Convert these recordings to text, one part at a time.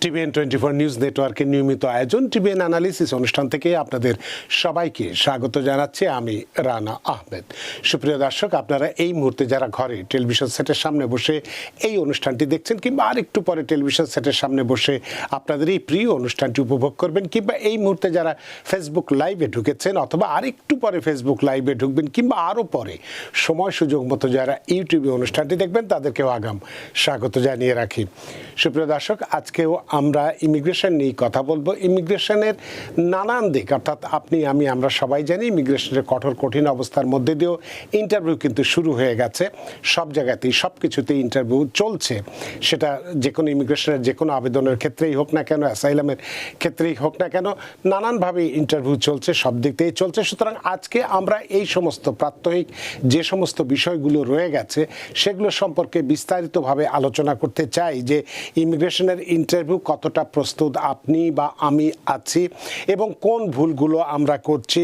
TVN 24 news নেটওয়ার্কের নিয়মিত আয়োজন টিভিএন অ্যানালিসিস অনুষ্ঠান থেকে আপনাদের সবাইকে স্বাগত জানাচ্ছি আমি রানা আহমেদ। সুপ্রিয় দর্শক, আপনারা এই মুহূর্তে যারা ঘরে টেলিভিশন সেটের সামনে বসে এই অনুষ্ঠানটি দেখছেন কিংবা আরেকটু পরে টেলিভিশন সেটের সামনে বসে আপনাদের এই প্রিয় অনুষ্ঠানটি উপভোগ করবেন, কিংবা এই মুহূর্তে যারা ফেসবুক লাইভে ঢুকেছেন অথবা আরেকটু পরে ফেসবুক লাইভে ঢুকবেন, কিংবা আরও পরে সময় সুযোগ মতো যারা ইউটিউবে অনুষ্ঠানটি দেখবেন তাদেরকেও আগাম স্বাগত জানিয়ে রাখি। সুপ্রিয় দর্শক, আজকেও আমরা ইমিগ্রেশন নিয়ে কথা বলবো। ইমিগ্রেশনের নানান দিক, অর্থাৎ আপনি আমি আমরা সবাই জানি ইমিগ্রেশনের কঠিন অবস্থার মধ্যে দিয়েও ইন্টারভিউ কিন্তু শুরু হয়ে গেছে। সব জায়গাতেই সব কিছুতেই ইন্টারভিউ চলছে, সেটা যে কোনো ইমিগ্রেশনের যে কোনো আবেদনের ক্ষেত্রেই হোক না কেন, অ্যাসাইলামের ক্ষেত্রেই হোক না কেন, নানানভাবে ইন্টারভিউ চলছে, সব দিক থেকেই চলছে। সুতরাং আজকে আমরা এই সমস্ত প্রাত্যহিক যে সমস্ত বিষয়গুলো রয়ে গেছে সেগুলো সম্পর্কে বিস্তারিতভাবে আলোচনা করতে চাই, যে ইমিগ্রেশনের ইন্টারভিউ কতটা প্রস্তুত আপনি বা আমি আছি এবং কোন ভুলগুলো আমরা করছি,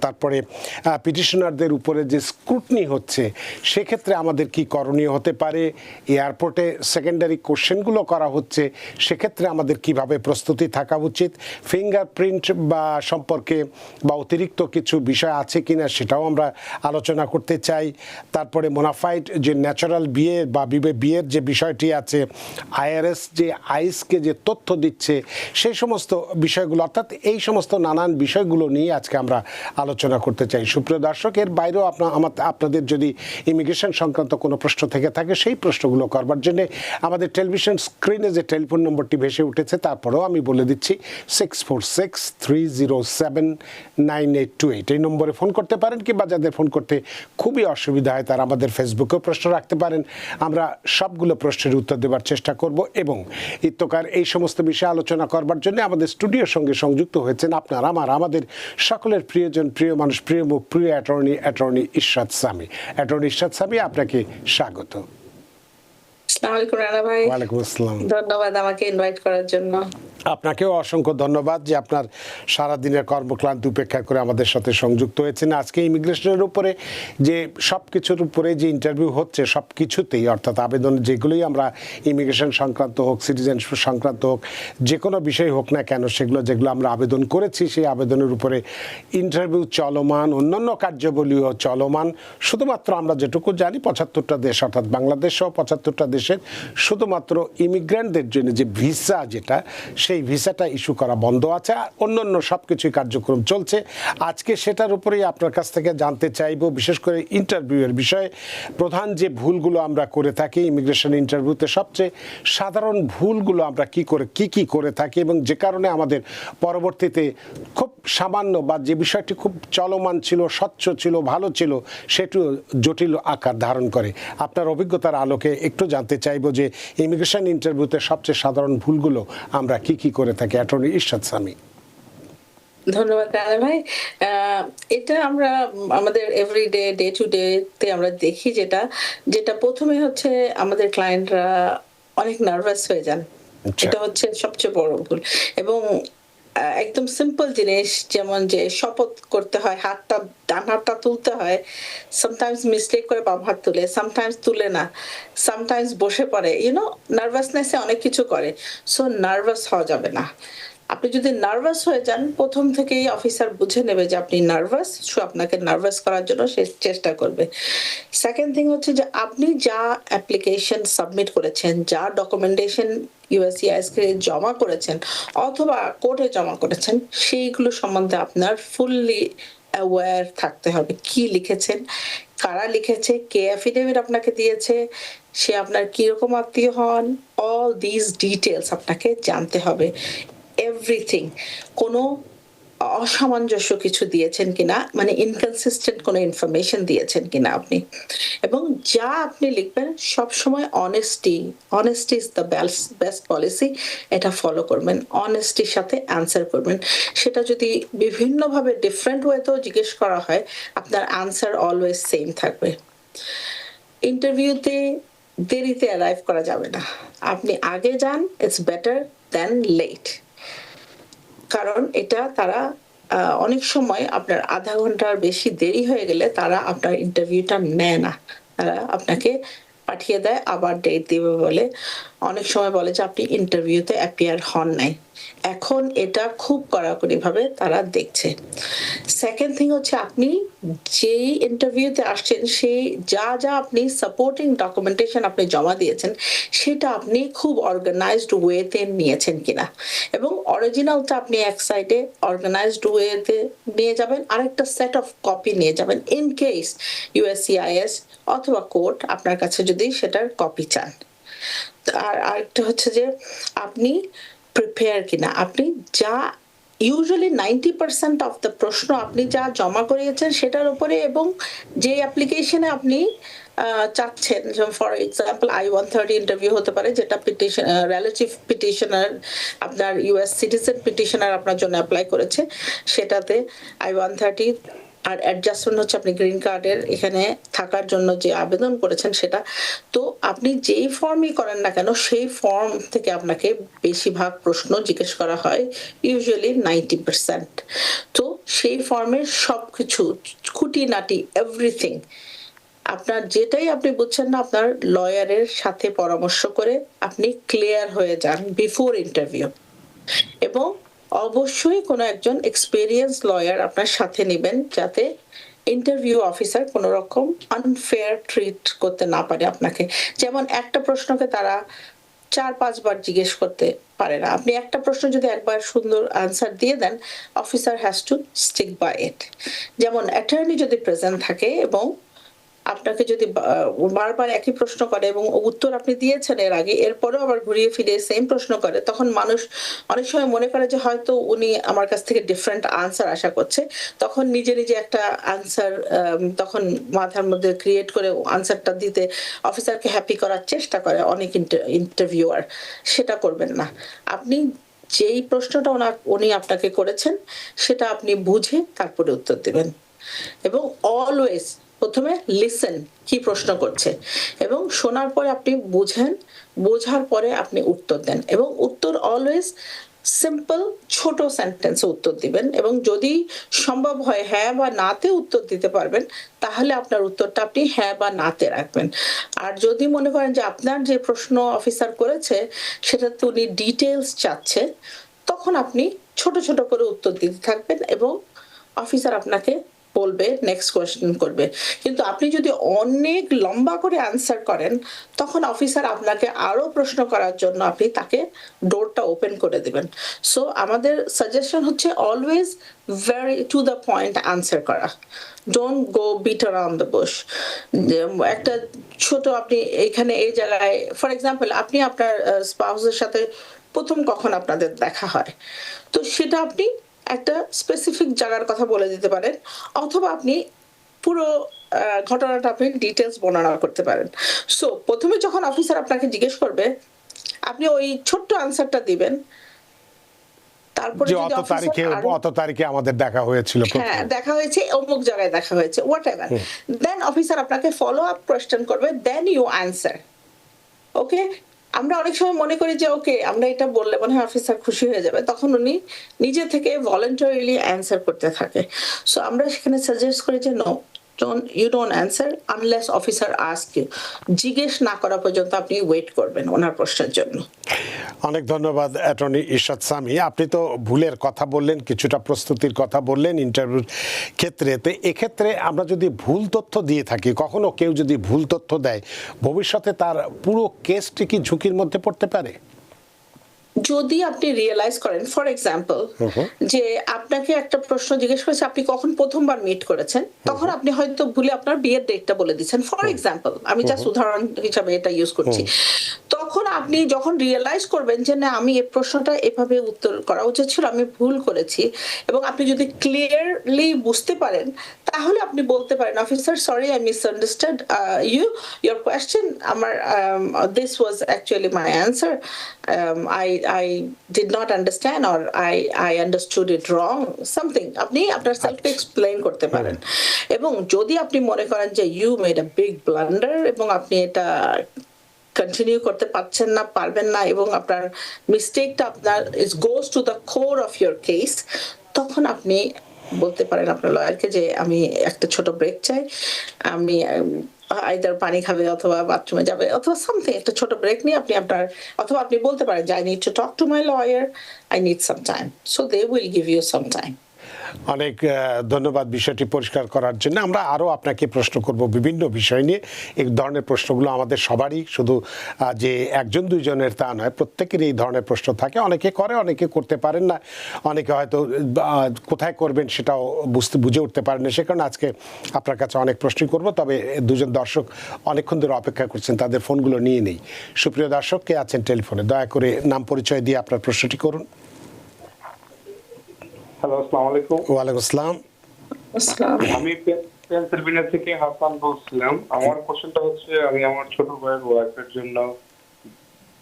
তারপরে পিটিশনারদের উপরে যে স্ক্রুটনি হচ্ছে সেক্ষেত্রে আমাদের কি করণীয় হতে পারে, এয়ারপোর্টে সেকেন্ডারি কোশ্চেনগুলো করা হচ্ছে সেক্ষেত্রে আমাদের কিভাবে প্রস্তুতি থাকা উচিত, ফিঙ্গারপ্রিন্ট বা সম্পর্কে বা অতিরিক্ত কিছু বিষয় আছে কিনা সেটাও আমরা আলোচনা করতে চাই। তারপরে মোনাফাইড যে ন্যাচারাল বিয়ে বা বিয়ের যে বিষয়টি আছে, আইআরএস যে আইসকে যে তথ্য দিচ্ছে সেই সমস্ত বিষয়গুলো, অর্থাৎ এই সমস্ত নানান বিষয়গুলো নিয়ে আজকে আমরা আলোচনা করতে চাই। সুপ্রিয় দর্শক, এর বাইরেও আপনাদের যদি ইমিগ্রেশন সংক্রান্ত কোনো প্রশ্ন থেকে থাকে সেই প্রশ্নগুলো করবার জন্য আমাদের টেলিভিশন স্ক্রিনে যে টেলিফোন নম্বরটি ভেসে উঠেছে তারপরেও আমি বলে দিচ্ছি 6463079828 এই নম্বরে ফোন করতে পারেন, কিংবা যাদের ফোন করতে খুবই অসুবিধা হয় তারা আমাদের ফেসবুকেও প্রশ্ন রাখতে পারেন। আমরা সবগুলো প্রশ্নের উত্তর দেওয়ার চেষ্টা করব এবং ইত্যকার এই সমস্ত বিষয়ে আলোচনা করবার জন্য আমাদের স্টুডিওর সঙ্গে সংযুক্ত হয়েছেন আপনার আমাদের সকলের প্রিয়জন, প্রিয় মানুষ, প্রিয় মুখ, প্রিয় অ্যাটর্নি ইরশাদ সামি। অ্যাটর্নি ইরশাদ সামি, আপনাকে স্বাগত। আসসালামু আলাইকুম রানা ভাই। ওয়ালাইকুম আসসালাম। ধন্যবাদ আমাকে ইনভাইট করার জন্য। আপনাকেও অসংখ্য ধন্যবাদ যে আপনার সারাদিনের কর্মক্লান্তি উপেক্ষা করে আমাদের সাথে সংযুক্ত হয়েছেন। আজকে ইমিগ্রেশনের উপরে যে সব কিছুর উপরে যে ইন্টারভিউ হচ্ছে সব কিছুতেই, অর্থাৎ আবেদন যেগুলোই আমরা ইমিগ্রেশন সংক্রান্ত হোক, সিটিজেনশিপ সংক্রান্ত হোক, যে কোনো বিষয় হোক না কেন, যেগুলো আমরা আবেদন করেছি সেই আবেদনের উপরে ইন্টারভিউ চলমান, অন্যান্য কার্যাবলীও চলমান। শুধুমাত্র আমরা যেটুকু জানি 75টা দেশ, অর্থাৎ বাংলাদেশ সহ 75টা দেশের শুধুমাত্র ইমিগ্রেন্টদের জন্য যে ভিসা, যেটা সেই ভিসাটা ইস্যু করা বন্ধ আছে, আর অন্যান্য সব কিছুই কার্যক্রম চলছে। আজকে সেটার উপরেই আপনার কাছ থেকে জানতে চাইব, বিশেষ করে ইন্টারভিউয়ের বিষয়ে প্রধান যে ভুলগুলো আমরা করে থাকি ইমিগ্রেশন ইন্টারভিউতে, সবচেয়ে সাধারণ ভুলগুলো আমরা কি করে থাকি এবং যে কারণে আমাদের পরবর্তীতে খুব সামান্য বা যে বিষয়টি খুব চলমান ছিল, স্বচ্ছ ছিল, ভালো ছিল, সেটিও জটিল আকার ধারণ করে। আপনার অভিজ্ঞতার আলোকে একটু জানতে চাইব যে ইমিগ্রেশন ইন্টারভিউতে সবচেয়ে সাধারণ ভুলগুলো আমরা কি করে থাকি। অ্যাটর্নি ইরশাদ সামি। ধন্যবাদ রানা ভাই। এটা আমরা আমাদের এভরিডে ডে টু ডে তে আমরা দেখি, যেটা প্রথমে হচ্ছে আমাদের ক্লায়েন্টরা অনেক নার্ভাস হয়ে যান। এটা হচ্ছে সবচেয়ে বড় ভুল। এবং একদম সিম্পল জিনিস, যেমন যে শপথ করতে হয়, ডান হাতটা তুলতে হয়, সামটাইমস মিস্টেক করে বাম হাত তুলে, সামটাইমস তুলে না, সামটাইমস বসে পড়ে, নার্ভাসনেসে অনেক কিছু করে। সো নার্ভাস হওয়া যাবে না। আপনি যদি নার্ভাস হয়ে যান, প্রথম থেকেই অফিসার বুঝে নেবে যে আপনি নার্ভাস, সো আপনাকে নার্ভাস করার জন্য সে চেষ্টা করবে। সেকেন্ড থিং হচ্ছে যে আপনি যা অ্যাপ্লিকেশন সাবমিট করেছেন, যা ডকুমেন্টেশন ইউএসসিআইএস কে জমা করেছেন অথবা কোর্টে জমা করেছেন, সেইগুলো সম্বন্ধে আপনার ফুললি অ্যাওয়্যার থাকতে হবে। কি লিখেছেন, কারা লিখেছে, কে অ্যাফিডেভিট আপনাকে দিয়েছে, সে আপনার কিরকম আত্মীয় হন, অল দিস ডিটেলস আপনাকে জানতে হবে। এভরিথিং, কোনো অসামঞ্জস্য কিছু দিয়েছেন কিনা, মানে ইনকনসিস্টেন্ট কোনো ইনফরমেশন দিয়েছেন কিনা আপনি, এবং যা আপনি লিখবেন সবসময় honesty is the best policy. এটা ফলো করবেন, অনেস্টির সাথে অ্যান্সার করবেন। সেটা যদি বিভিন্নভাবে ডিফারেন্ট ওয়েতেও জিজ্ঞেস করা হয়, আপনার অ্যান্সার অলওয়েজ সেম থাকবে। ইন্টারভিউতে দেরিতে অ্যারাইভ করা যাবে না। আপনি আগে যান, ইটস বেটার দ্যান লেট। কারণ এটা তারা অনেক সময় আপনার আধা ঘন্টার বেশি দেরি হয়ে গেলে তারা আপনার ইন্টারভিউটা নেয় না, তারা আপনাকে পাঠিয়ে দেয়, আবার ডেট দিবে বলে। অনেক সময় বলে যে আপনি ইন্টারভিউতে অ্যাপিয়ার হন নাই। এখন এটা খুব কড়াকড়িভাবে তারা দেখছে। সেকেন্ড থিং হচ্ছে আপনি যেই ইন্টারভিউতে আসছেন সেই যা আপনি সাপোর্টিং ডকুমেন্টেশন আপনি জমা দিয়েছেন সেটা আপনি খুব অর্গানাইজড ওয়েতে নিয়েছেন কিনা, এবং অরিজিনালটা আপনি এক সাইডে অর্গানাইজড ওয়েতে নিয়ে যাবেন, আরেকটা সেট অফ কপি নিয়ে যাবেন ইন কেস ইউএসসিআইএস অথবা কোর্ট আপনার কাছে যদি সেটার কপি চান। আর আরেকটা হচ্ছে যে আপনি প্রিপেয়ার কিনা, আপনি যা ইউজুয়ালি 90% অফ দ্য প্রশ্ন আপনি যা জমা করিয়েছেন সেটার উপরে, এবং যে অ্যাপ্লিকেশনে আপনি চাচ্ছেন, যেমন ফর এক্সাম্পল I-130 ইন্টারভিউ হতে পারে, যেটা পিটিশন রিলেটিভ পিটিশনার আপনার ইউএস সিটিজেন পিটিশনার আপনার জন্য অ্যাপ্লাই করেছে, সেটাতে I-130 আর অ্যাডজাস্টমেন্ট হচ্ছে আপনি গ্রিন কার্ডের এখানে থাকার জন্য যে আবেদন করেছেন সেটা। তো আপনি যেই ফর্মই করেন না কেন সেই ফর্ম থেকে আপনাকে বেশিরভাগ প্রশ্ন জিজ্ঞেস করা হয়, ইউজুয়ালি 90%। তো সেই ফর্মের সবকিছু খুঁটিনাটি এভরিথিং আপনার যেটাই আপনি বুঝছেন না আপনার লয়ারের সাথে পরামর্শ করে আপনি ক্লিয়ার হয়ে যান বিফোর ইন্টারভিউ। এবং অবশ্যই কোনো একজন এক্সপেরিয়েন্স লয়ার আপনার সাথে নেবেন, যাতে ইন্টারভিউ অফিসার কোনো রকম আনফেয়ার ট্রিট করতে না পারে আপনাকে। যেমন একটা প্রশ্নকে তারা 4-5 বার জিজ্ঞেস করতে পারে না। আপনি একটা প্রশ্ন যদি একবার সুন্দর আনসার দিয়ে দেন, officer has to stick by it. যেমন অ্যাটর্নি যদি প্রেজেন্ট থাকে এবং আপনাকে যদি বারবার একই প্রশ্ন করে এবং উত্তর আপনি দিয়েছেন এর আগে, এরপরেও আবার ঘুরিয়ে ফিরে সেম প্রশ্ন করে, তখন মানুষ অনেক সময় মনে করে যে হয়তো উনি আমার কাছ থেকে ডিফারেন্ট আনসার আশা করছে। তখন নিজে নিজে একটা আনসার তখন মাথার মধ্যে ক্রিয়েট করে আনসারটা দিতে অফিসারকে হ্যাপি করার চেষ্টা করে অনেক ইন্টারভিউয়ার। সেটা করবেন না। আপনি যেই প্রশ্নটা উনি আপনাকে করেছেন সেটা আপনি বুঝে তারপরে উত্তর দিবেন। এবং অলওয়েজ প্রথমে লিসেন কি প্রশ্ন করছে, এবং শোনার পরে আপনি বুঝেন, বোঝার পরে আপনি উত্তর দেন, এবং উত্তর অলওয়েজ সিম্পল ছোট সেন্টেন্সে উত্তর দিবেন, এবং যদি সম্ভব হয় হ্যাঁ বা নাতে উত্তর দিতে পারবেন তাহলে আপনার উত্তরটা আপনি হ্যাঁ বা নাতে রাখবেন। আর যদি মনে করেন যে আপনার যে প্রশ্ন অফিসার করেছে সেটাতে উনি ডিটেলস চাচ্ছে, তখন আপনি ছোট ছোট করে উত্তর দিতে থাকবেন এবং অফিসার আপনাকে বলবে নেক্সট কোয়েশ্চেন করবে। কিন্তু আপনি যদি অনেক লম্বা করে আনসার করেন তখন অফিসার আপনাকে আরো প্রশ্ন করার জন্য আপনি তাকে ডোরটা ওপেন করে দিবেন। সো আমাদের সাজেশন হচ্ছে always very to the point answer করা, don't go beat around the bush. একটা ছোট আপনি এখানে এই জায়গায় ফর এক্সাম্পল আপনি আপনার স্পাউসের সাথে প্রথম কখন আপনাদের দেখা হয়, তো সেটা আপনি একটা স্পেসিফিক জায়গার কথা বলে দিতে পারেন, অথবা আপনি পুরো ঘটনাটা আপনি ডিটেলস বর্ণনা করতে পারেন। সো প্রথমে যখন অফিসার আপনাকে জিজ্ঞেস করবে আপনি ওই ছোট্ট আনসারটা দিবেন, তারপরে যে যদি অত তারিখে আমাদের দেখা হয়েছিল, হ্যাঁ দেখা হয়েছে অমুক জায়গায় দেখা হয়েছে হোয়াট এভার, দেন অফিসার আপনাকে ফলো আপ কোয়েশ্চেন করবে, দেন ইউ অ্যান্সার। ওকে, আমরা অনেক সময় মনে করি যে ওকে আমরা এটা বললে মনে হয় অফিসার খুশি হয়ে যাবে, তখন উনি নিজে থেকে ভলান্টারিলি অ্যান্সার করতে থাকে। সো আমরা সেখানে সাজেস্ট করি যে no, you don't answer unless officer ask you, জিজ্ঞেস না করা পর্যন্ত আপনি ওয়েট করবেন ওনার প্রশ্নের জন্য। অনেক ধন্যবাদ অ্যাটর্নি ইরশাদ সামি। আপনি তো ভুলের কথা বললেন, কিছুটা প্রস্তুতির কথা বললেন ইন্টারভিউর ক্ষেত্রে। তো এক্ষেত্রে আমরা যদি ভুল তথ্য দিয়ে থাকি, কখনো কেউ যদি ভুল তথ্য দেয়, ভবিষ্যতে তার পুরো কেসটি কি ঝুঁকির মধ্যে পড়তে পারে? যদি আপনি রিয়েলাইজ করেন ফর এক্সাম্পল যে আপনাকে একটা প্রশ্ন জিজ্ঞেস করেছে আপনি কখন প্রথমবার মিট করেছেন, তখন আপনি হয়তো ভুলে আপনার বিয়ের ডেটটা বলে দিচ্ছেন ফর এক্সাম্পল, আমি জাস্ট উদাহরণ হিসাবে এটা ইউজ করছি। তখন আপনি যখন রিয়েলাইজ করবেন যে না আমি এই প্রশ্নটা এভাবে উত্তর করা উচিত ছিল, আমি ভুল করেছি, এবং আপনি যদি ক্লিয়ারলি বুঝতে পারেন তাহলে আপনি বলতে পারেন officer sorry I misunderstood your question, আমার this was actually my answer, I did not understand or I understood it wrong, something আপনি আপনার সেলফ এক্সপ্লেইন করতে পারেন। এবং যদি আপনি মনে করেন যে you made a big blunder এবং আপনি এটা কন্টিনিউ করতে পারবেন না এবং আপনার মিস্টেকটা আপনার goes to the core of your case, তখন আপনি বলতে পারেন আপনার লয়ারকে যে আমি একটা ছোট ব্রেক চাই, আমি আইদার পানি খাবে অথবা বাথরুমে যাবে অথবা সামথিং একটা ছোট ব্রেক নিয়ে আপনি আপনার অথবা আপনি বলতে পারেন যে I need to talk to my lawyer, I need some time, so they will give you some time. অনেক ধন্যবাদ বিষয়টি পরিষ্কার করার জন্য। আমরা আরও আপনাকে প্রশ্ন করব বিভিন্ন বিষয় নিয়ে। এই ধরনের প্রশ্নগুলো আমাদের সবারই, শুধু যে একজন দুইজনের তা নয়, প্রত্যেকের এই ধরনের প্রশ্ন থাকে। অনেকে করে, অনেকে করতে পারেন না, অনেকে হয়তো কোথায় করবেন সেটাও বুঝে উঠতে পারেন না। সে কারণে আজকে আপনার কাছে অনেক প্রশ্নই করব। তবে দুজন দর্শক অনেকক্ষণ ধরে অপেক্ষা করছেন, তাদের ফোনগুলো নিয়ে নেই। সুপ্রিয় দর্শক, কে আছেন টেলিফোনে? দয়া করে নাম পরিচয় দিয়ে আপনার প্রশ্নটি করুন। হ্যালো, আসসালামু আলাইকুম। ওয়ালাইকুম আসসালাম। আমি পেনসিলভেনিয়া থেকে হাসান বলছিলাম। আমার কোশ্চেনটা হচ্ছে, আমি আমার ছোট ভাইয়ের ওয়াইফের জন্য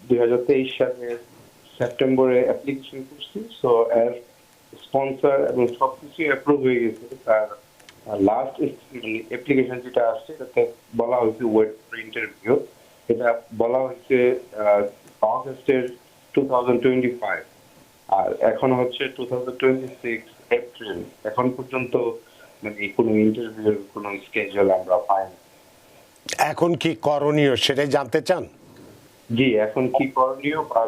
2023 সালের সেপ্টেম্বরে অ্যাপ্লিকেশন করছি। সো এর স্পন্সর এবং সবকিছু অ্যাপ্রুভ হয়ে গেছে। তার লাস্ট অ্যাপ্লিকেশন যেটা আসছে এটাতে বলা হয়েছে ওয়েট ফর ইন্টারভিউ। এটা বলা হয়েছে অগস্টের 2025, আর এখন হচ্ছে 2026 এপ্রিল। এখন পর্যন্ত মানে কোনো ইন্টারভিউর কোনো স্কেজুল আমরা পাইনি। এখন কি করণীয় সেটাই জানতে চান? জি, এখন কি করণীয় বা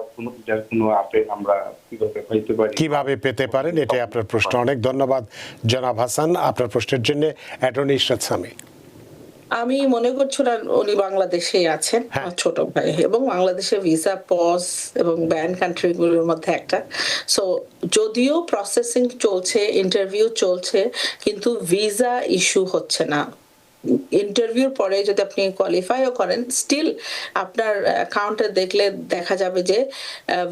কোনো আপডেট আমরা কিভাবে পাইতে পারি, কিভাবে পেতে পারেন, এটাই আপনার প্রশ্ন। অনেক ধন্যবাদ জনাব হাসান আপনার প্রশ্নের জন্য। অ্যাটর্নি ইশরাত সামি। আমি মনে করছি না উনি বাংলাদেশেই আছেন, আমার ছোট ভাই, এবং বাংলাদেশে ভিসা পজ এবং ব্যান কান্ট্রিগুলোর মধ্যে একটা। সো যদিও প্রসেসিং চলছে, ইন্টারভিউ চলছে, কিন্তু ভিসা ইস্যু হচ্ছে না। ইন্টারভিউর পরে যদি আপনি কোয়ালিফাইও করেন, স্টিল আপনার অ্যাকাউন্টে দেখলে দেখা যাবে যে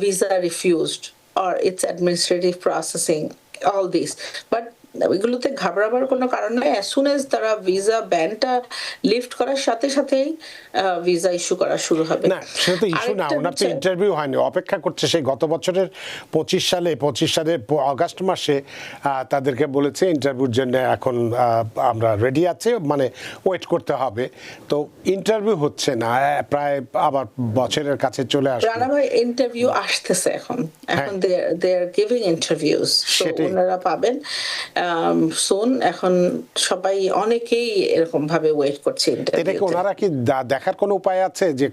visa refused or it's administrative processing, all this. But এগুলোতে ঘাবড়াবার কোনো কারণ নেই। অ্যাজ সুন এজ তারা ভিসা ব্যানটা লিফট করার সাথে সাথেই ভিসা ইস্যু করা শুরু হবে। না, সেটা তো ইস্যু না, ওনার তো ইন্টারভিউ হয়নি, অপেক্ষা করছে। সেই গত বছরের 25 সালের অগাস্ট মাসে তাদেরকে বলেছে ইন্টারভিউর জন্য এখন আমরা রেডি আছে, মানে ওয়েট করতে হবে। তো ইন্টারভিউ হচ্ছে না, প্রায় আবার বছরের কাছে চলে আসছে। রানা ভাই, ইন্টারভিউ আসতেছে এখন দে আর গিভিং ইন্টারভিউস, সো ওনারা পাবেন সোন। এখন সবাই অনেকেই এরকম ভাবে ওয়েট করছে ইন্টারভিউ। এটা কি ওনারা কি দেখার কোনো উপায় আছে যে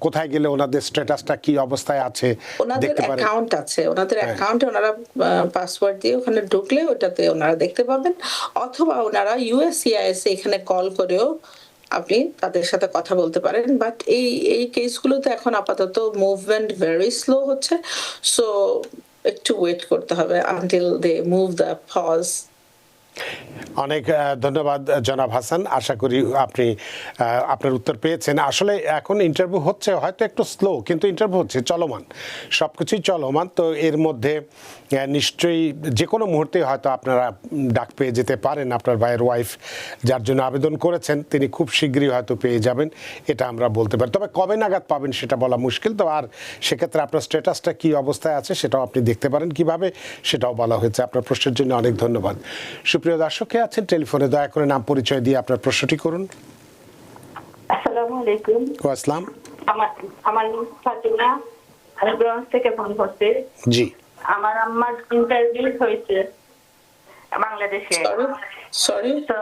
কোথায় গেলে ওনাদের স্ট্যাটাসটা কি অবস্থায় আছে? ওনাদের অ্যাকাউন্ট আছে, ওনাদের অ্যাকাউন্টে ওনারা পাসওয়ার্ড দিয়ে ওখানে ঢুকলে ওটাতে ওনারা দেখতে পাবেন, অথবা ওনারা ইউএসসিআইএস এখানে কল করেও আপনি তাদের সাথে কথা বলতে পারেন। বাট এই কেসগুলোতে এখন আপাতত মুভমেন্ট ভেরি স্লো হচ্ছে, সো একটু ওয়েট করতে হবে until they move the pause. অনেক ধন্যবাদ জনাব হাসান। আশা করি আপনি আপনার উত্তর পেয়েছেন। আসলে এখন ইন্টারভিউ হচ্ছে, হয়তো একটু স্লো, কিন্তু ইন্টারভিউ হচ্ছে, চলমান, সব কিছুই চলমান। তো এর মধ্যে নিশ্চয়ই যে কোনো মুহূর্তে হয়তো আপনারা ডাক পেয়ে যেতে পারেন। আপনার ভাইয়ের ওয়াইফ যার জন্য আবেদন করেছেন তিনি খুব শীঘ্রই হয়তো পেয়ে যাবেন, এটা আমরা বলতে পারি। তবে কবে নাগাদ পাবেন সেটা বলা মুশকিল। তো আর সেক্ষেত্রে আপনার স্ট্যাটাসটা কী অবস্থায় আছে সেটাও আপনি দেখতে পারেন কিভাবে, সেটাও বলা হয়েছে। আপনার প্রশ্নের জন্য অনেক ধন্যবাদ। সুপ্রিয় দর্শক, কে আছেন টেলিফোনে? দয়া করে নাম পরিচয় দিয়ে আপনার প্রশ্নটি করুন। আসসালামু আলাইকুম। আসসালাম। আমার নাম ফাতিমা, আমি ব্রঞ্জ থেকে ফোন করছি। জি। আমার আম্মার ইন্টারভিউ হয়েছে বাংলাদেশে। সরি, তো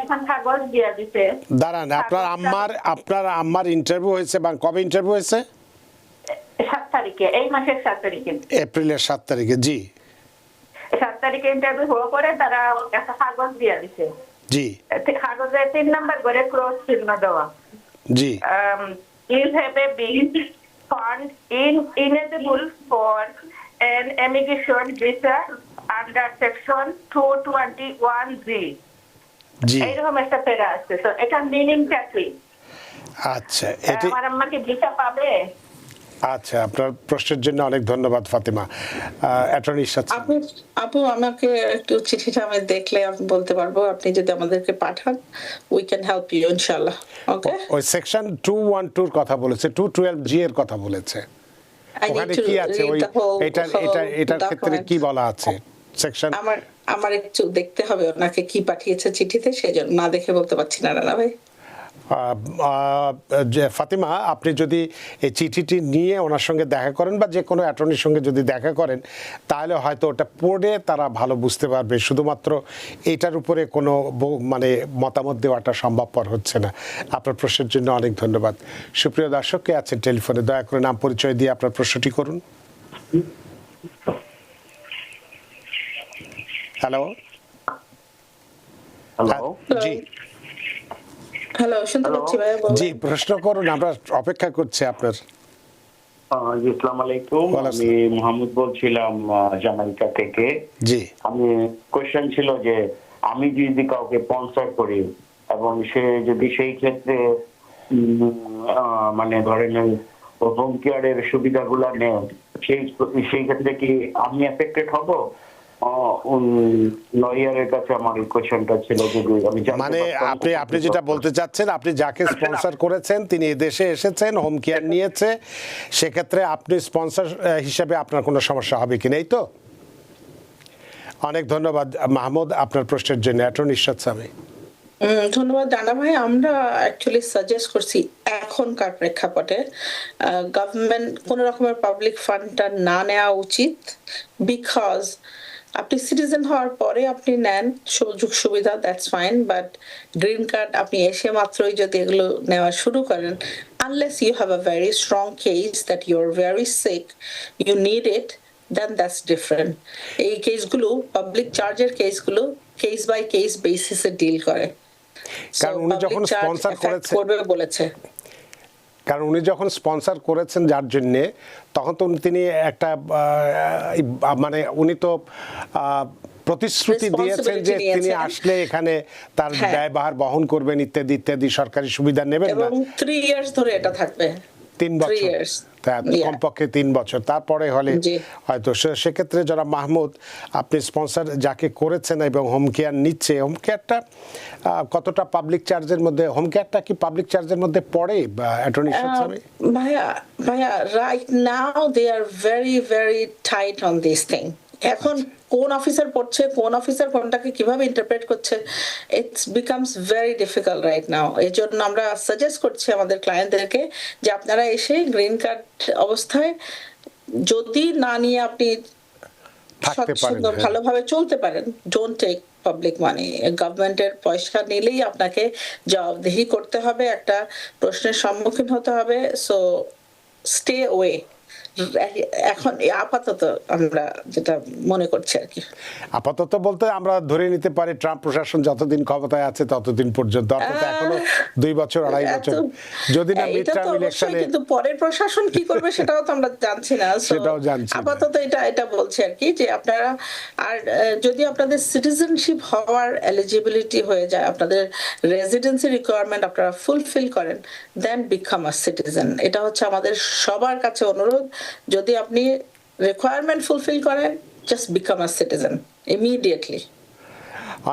এখন কাগজ দিয়ে দিতে। দাঁড়ান, আপনার আম্মার ইন্টারভিউ হয়েছে, বা কবে ইন্টারভিউ হয়েছে? 7 তারিখে, এই মাসের 7 তারিখে, এপ্রিলের 7 তারিখে। জি। 7 তারিখে ইন্টারভিউ হওয়ার পরে তারা একটা কাগজ দিয়ে দিছে। জি। কাগজে 3 নাম্বার করে ক্রস চিহ্ন দেওয়া। জি। You have been found ineligible for an immigration visa under section 221G. জি। এইরকম একটা প্যারা আছে। তো এটা মিনিংটা কি? আচ্ছা, আমার আম্মা কি ভিসা পাবে? আচ্ছা, আপনার প্রশ্নের জন্য অনেক ধন্যবাদ ফাতিমা। অ্যাটর্নি ইশরাত সামি। আপু আমাকে একটু চিঠিটা আমি দেখলে আমি বলতে পারবো, আপনি যদি আমাদেরকে পাঠান, উই ক্যান হেল্প ইউ ইনশাআল্লাহ। ওকে। ওই সেকশন 212 এর কথা বলেছে, 212G এর কথা বলেছে। ওখানে কি আছে? ওই এটার ক্ষেত্রে কি বলা আছে সেকশন? আমার একটু দেখতে হবে ওনাকে কি পাঠিয়েছে চিঠিতে, সেজন্য না দেখে বলতে পারছি না রানা ভাই। যে ফাতিমা, আপনি যদি এই চিঠিটি নিয়ে ওনার সঙ্গে দেখা করেন বা যে কোনো অ্যাটর্নির সঙ্গে যদি দেখা করেন, তাহলে হয়তো ওটা পড়ে তারা ভালো বুঝতে পারবে। শুধুমাত্র এটার উপরে কোনো মানে মতামত দেওয়াটা সম্ভবপর হচ্ছে না। আপনার প্রশ্নের জন্য অনেক ধন্যবাদ। সুপ্রিয় দর্শক, কে আছেন টেলিফোনে? দয়া করে নাম পরিচয় দিয়ে আপনার প্রশ্নটি করুন। হ্যালো। হ্যালো, জি হ্যালো, শুনতে পাচ্ছি ভাই, বলুন। জি, প্রশ্ন করুন, আমরা অপেক্ষা করছি আপনার। জি আসসালামু আলাইকুম। ওয়ালাইকুম আমি মোহাম্মদ বলছিলাম জামাইকা থেকে। জি, আমি কোশ্চেন ছিল যে আমি যদি কাউকে স্পন্সর করি এবং সে যদি সেই ক্ষেত্রে মানে ধরেন হোম কেয়ারের সুবিধাগুলো নেয়, সেই ক্ষেত্রে কি আমি এফেক্টেড হব? লয়ারের কাছে আমার এই কোশ্চেনটা ছিল, যদি আমি জানতে মানে পারতাম। আপনি যেটা বলতে চাচ্ছেন, আপনি যাকে স্পন্সর করেছেন তিনি এদেশে এসেছেন, হোম কেয়ার নিয়েছে, সেক্ষেত্রে আপনি স্পন্সর হিসেবে আপনার কোনো সমস্যা হবে কিনা, এই তো? অনেক ধন্যবাদ মাহমুদ আপনার প্রশ্নের জন্য। অ্যাটর্নি ইরশাদ সামি। ধন্যবাদ রানা ভাই। আমরা অ্যাকচুয়ালি সাজেস্ট করছি এখনকার প্রেক্ষাপটে গভর্নমেন্ট কোন রকমের পাবলিক ফান্ডটা না নেওয়া উচিত, বিকজ আপনি সিটিজেন হওয়ার পরে আপনি নেন সুযোগ সুবিধা, that's fine, but green card আপনি এসে মাত্রই যদি এগুলো নেওয়া শুরু করেন, unless you have a very strong case that you are very sick, you need it, then that's different. এই কেসগুলো পাবলিক চার্জের কেসগুলো কেস বাই কেস বেসিসে ডিল করে। কারণ উনি যখন স্পন্সর করেছেন, করবে বলেছে, কারণ উনি যখন স্পন্সর করেছেন যার জন্যে, তখন তো তিনি একটা মানে উনি তো প্রতিশ্রুতি দিয়েছেন যে তিনি আসলে এখানে তার ব্যয়ভার বহন করবেন ইত্যাদি ইত্যাদি, সরকারি সুবিধা নেবেন না, এবং 3 ইয়ার্স ধরে এটা থাকবে। 3 বছর, কমপক্ষে 3 বছর, তারপরে হলে হয়তো। সেক্ষেত্রে যারা মাহমুদ, আপনি স্পন্সর যাকে করেছেন এবং হোম কেয়ার নিচ্ছে, হোম কেয়ারটা কতটা পাবলিক চার্জের মধ্যে, হোম কেয়ারটা কি পাবলিক চার্জের মধ্যে পড়ে বা অ্যাটর্নি সাহেব? ভাইয়া right now they are very very tight on this thing. এখন কোন অফিসার পড়ছে, কোন অফিসার কোনটাকে কিভাবে ইন্টারপ্রেট করছে, it's becomes very difficult right now. এই জন্য আমরা সাজেস্ট করছি আমাদের ক্লায়েন্টদেরকে যে আপনারা এসে গ্রিন কার্ড অবস্থায় যদি না নিয়ে আপনি ভালোভাবে চলতে পারেন, ডোন্ট টেক পাবলিক মানি। গভর্নমেন্টের পয়সা নিলেই আপনাকে জবাবদিহি করতে হবে, একটা প্রশ্নের সম্মুখীন হতে হবে। So stay way. এখন আপাতত আমরা যেটা মনে করছি আর কি, আপাতত বলতে আমরা ধরে নিতে পারি ট্রাম্প প্রশাসন যতদিন ক্ষমতায় আছে ততদিন পর্যন্ত, অর্থাৎ এখনো 2 বছর 2.5 বছর, যদি না মিড টার্ম ইলেকশনে। কিন্তু পরের প্রশাসন কি করবে সেটাও তো আমরা জানছি না। সেটাও জানছি না। আপাতত এটা বলছি আর কি, যে আপনারা আর যদি আপনাদের সিটিজেনশিপ হওয়ার এলিজিবিলিটি হয়ে যায়, আপনাদের রেসিডেন্সি রিকোয়ারমেন্ট আপনারা ফুলফিল করেন, দেন বিকাম আ সিটিজেন। এটা হচ্ছে আমাদের সবার কাছে অনুরোধ, যদি আপনি রিকোয়ারমেন্ট ফুলফিল করেন, just become a citizen immediately.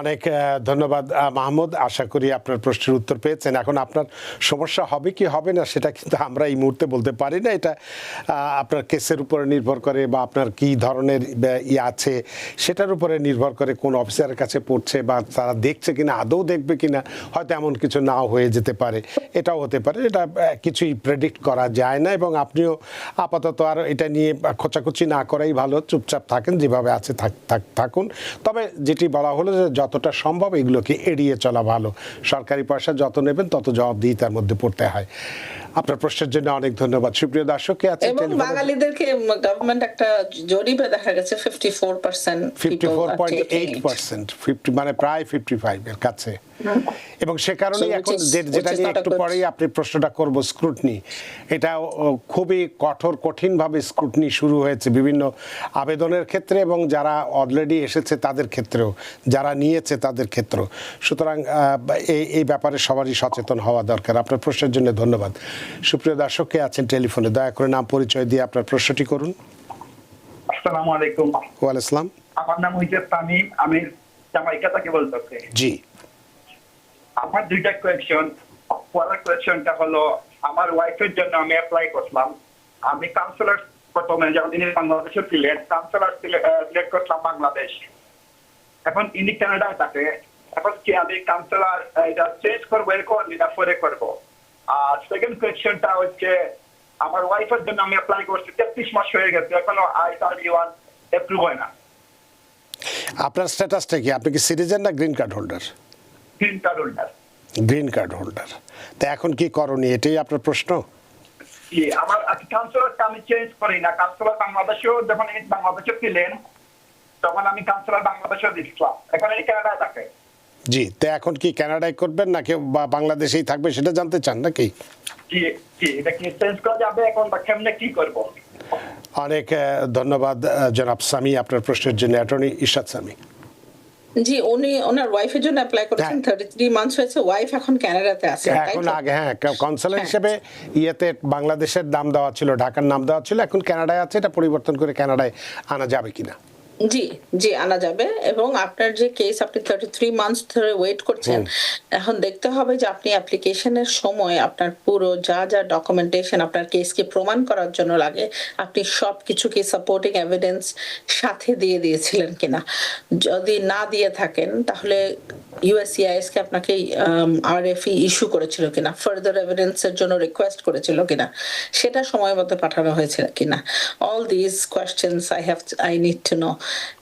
অনেক ধন্যবাদ মাহমুদ, আশা করি আপনার প্রশ্নের উত্তর পেয়েছেন। এখন আপনার সমস্যা হবে কি হবে না সেটা কিন্তু আমরা এই মুহূর্তে বলতে পারি না, এটা আপনার কেসের উপরে নির্ভর করে বা আপনার কি ধরনের আছে সেটার উপরে নির্ভর করে, কোন অফিসারের কাছে পড়ছে বা তারা দেখছে কিনা, আদৌ দেখবে কিনা, হয়তো এমন কিছু নাও হয়ে যেতে পারে, এটাও হতে পারে, এটা কিছুই প্রেডিক্ট করা যায় না। এবং আপনিও আপাতত আর এটা নিয়ে খোঁচাখুচি না করাই ভালো, চুপচাপ থাকেন, যেভাবে আছে থাকুন। তবে যেটি বলা হলো যে যতটা সম্ভব এগুলোকে এড়িয়ে চলা ভালো। সরকারি পয়সা যত নেবেন তত জবাবদিহিতার মধ্যে পড়তে হয়। আপনার প্রশ্নের জন্য অনেক ধন্যবাদ। সুপ্রিয় দর্শক, কে আছে? এবং বাঙালিদেরকে গভর্নমেন্ট একটা জরিপে দেখা গেছে 54%, 54.8%, 50 মানে প্রায় 55 এর কাছে। এবং সে কারণেই এখন যেটা নিয়ে একটু পরেই আপনি প্রশ্নটা করব, স্ক্রুটনি, এটা খুবই কঠিনভাবে স্ক্রুটনি শুরু হয়েছে বিভিন্ন আবেদনের ক্ষেত্রে এবং যারা অলরেডি এসেছে তাদের ক্ষেত্রেও, যারা নিয়েছে তাদের ক্ষেত্রেও। সুতরাং এই ব্যাপারে সবারই সচেতন হওয়া দরকার। আপনার প্রশ্নের জন্য ধন্যবাদ। সুপ্রিয় দর্শক, কে আছেন টেলিফোনে? দয়া করে নাম পরিচয় দিয়ে আপনার প্রশ্নটি করুন। আসসালামু আলাইকুম। ওয়ালাইকুম আসসালাম। আমার নাম হইছে তামিম, আমি জামাইকা থেকে বলতেছি। জি, আমার দুইটা কোয়েশ্চন। পরের কোয়েশ্চনটা হলো, আমার ওয়াইফের জন্য আমি অ্যাপ্লাই করলাম। আমি কাউন্সিলর, প্রথমে যখন তিনি বাংলাদেশে ছিলেন, কাউন্সিলর সিলেক্ট করলাম বাংলাদেশ। এখন ইনি কানাডায় থাকে, এখন কি আমি কাউন্সিলর এটা চেঞ্জ করবো এখন এটা পরে করবো। আর সেকেন্ড কোয়েশ্চেনটা হচ্ছে আমার ওয়াইফের জন্য আমি অ্যাপ্লাই করছি 33 মাস হয়ে গেছে, এখনো I-31 অ্যাপ্রুভ হয় না। আপনার স্ট্যাটাসটা কি? আপনি কি সিটিজেন না green card holder? Green card holder. Green card holder. তা এখন কি করণীয়, এটাই আপনার প্রশ্ন? আমার কাউন্সিলরটা আমি চেঞ্জ করি না, কাউন্সিলর বাংলাদেশেও যখন বাংলাদেশে ছিলেন তখন আমি কাউন্সিলর বাংলাদেশেও দিচ্ছিলাম, এখন এই কানাডায় থাকে। জি, তো এখন কি কানাডায় করবেন নাকি বা বাংলাদেশেই থাকবে সেটা জানতে চান নাকি? জি জি, এটা কি চেঞ্জ করা যাবে এখন বা কেমনে কি করবো? অনেক ধন্যবাদ জনাব সামি আপনার প্রশ্নের জন্য। অ্যাটর্নি ইরশাদ সামি। জি, উনি ওনার ওয়াইফের জন্য অ্যাপ্লাই করেছেন, 33 মান্থস হয়েছে, ওয়াইফ এখন কানাডাতে আছে, তাই এখন তো? আগে কনসালেট হিসেবে ইয়েতে বাংলাদেশের নাম দেওয়া ছিল, ঢাকার নাম দেওয়া ছিল, এখন কানাডায় আছে, এটা পরিবর্তন করে কানাডায় আনা যাবে কিনা? জি জি, আনা যাবে। এবং আপনার যে কেস, আপনি 33 মান্থস ধরে ওয়েট করছেন, এখন দেখতে হবে যে আপনি অ্যাপ্লিকেশনের সময় আপনার পুরো যা যা ডকুমেন্টেশন আপনার কেসকে প্রমাণ করার জন্য লাগে, আপনি সব কিছু কি সাপোর্টিং এভিডেন্স সাথে দিয়ে দিয়েছিলেন কিনা। যদি না দিয়ে থাকেন তাহলে ইউএসসিআইএস কে আপনাকে আরএফই ইস্যু করেছিল কিনা, ফার্দার এভিডেন্সের জন্য রিকোয়েস্ট করেছিল কিনা, সেটা সময় মতো পাঠানো হয়েছিল কিনা। All this questions I need to know.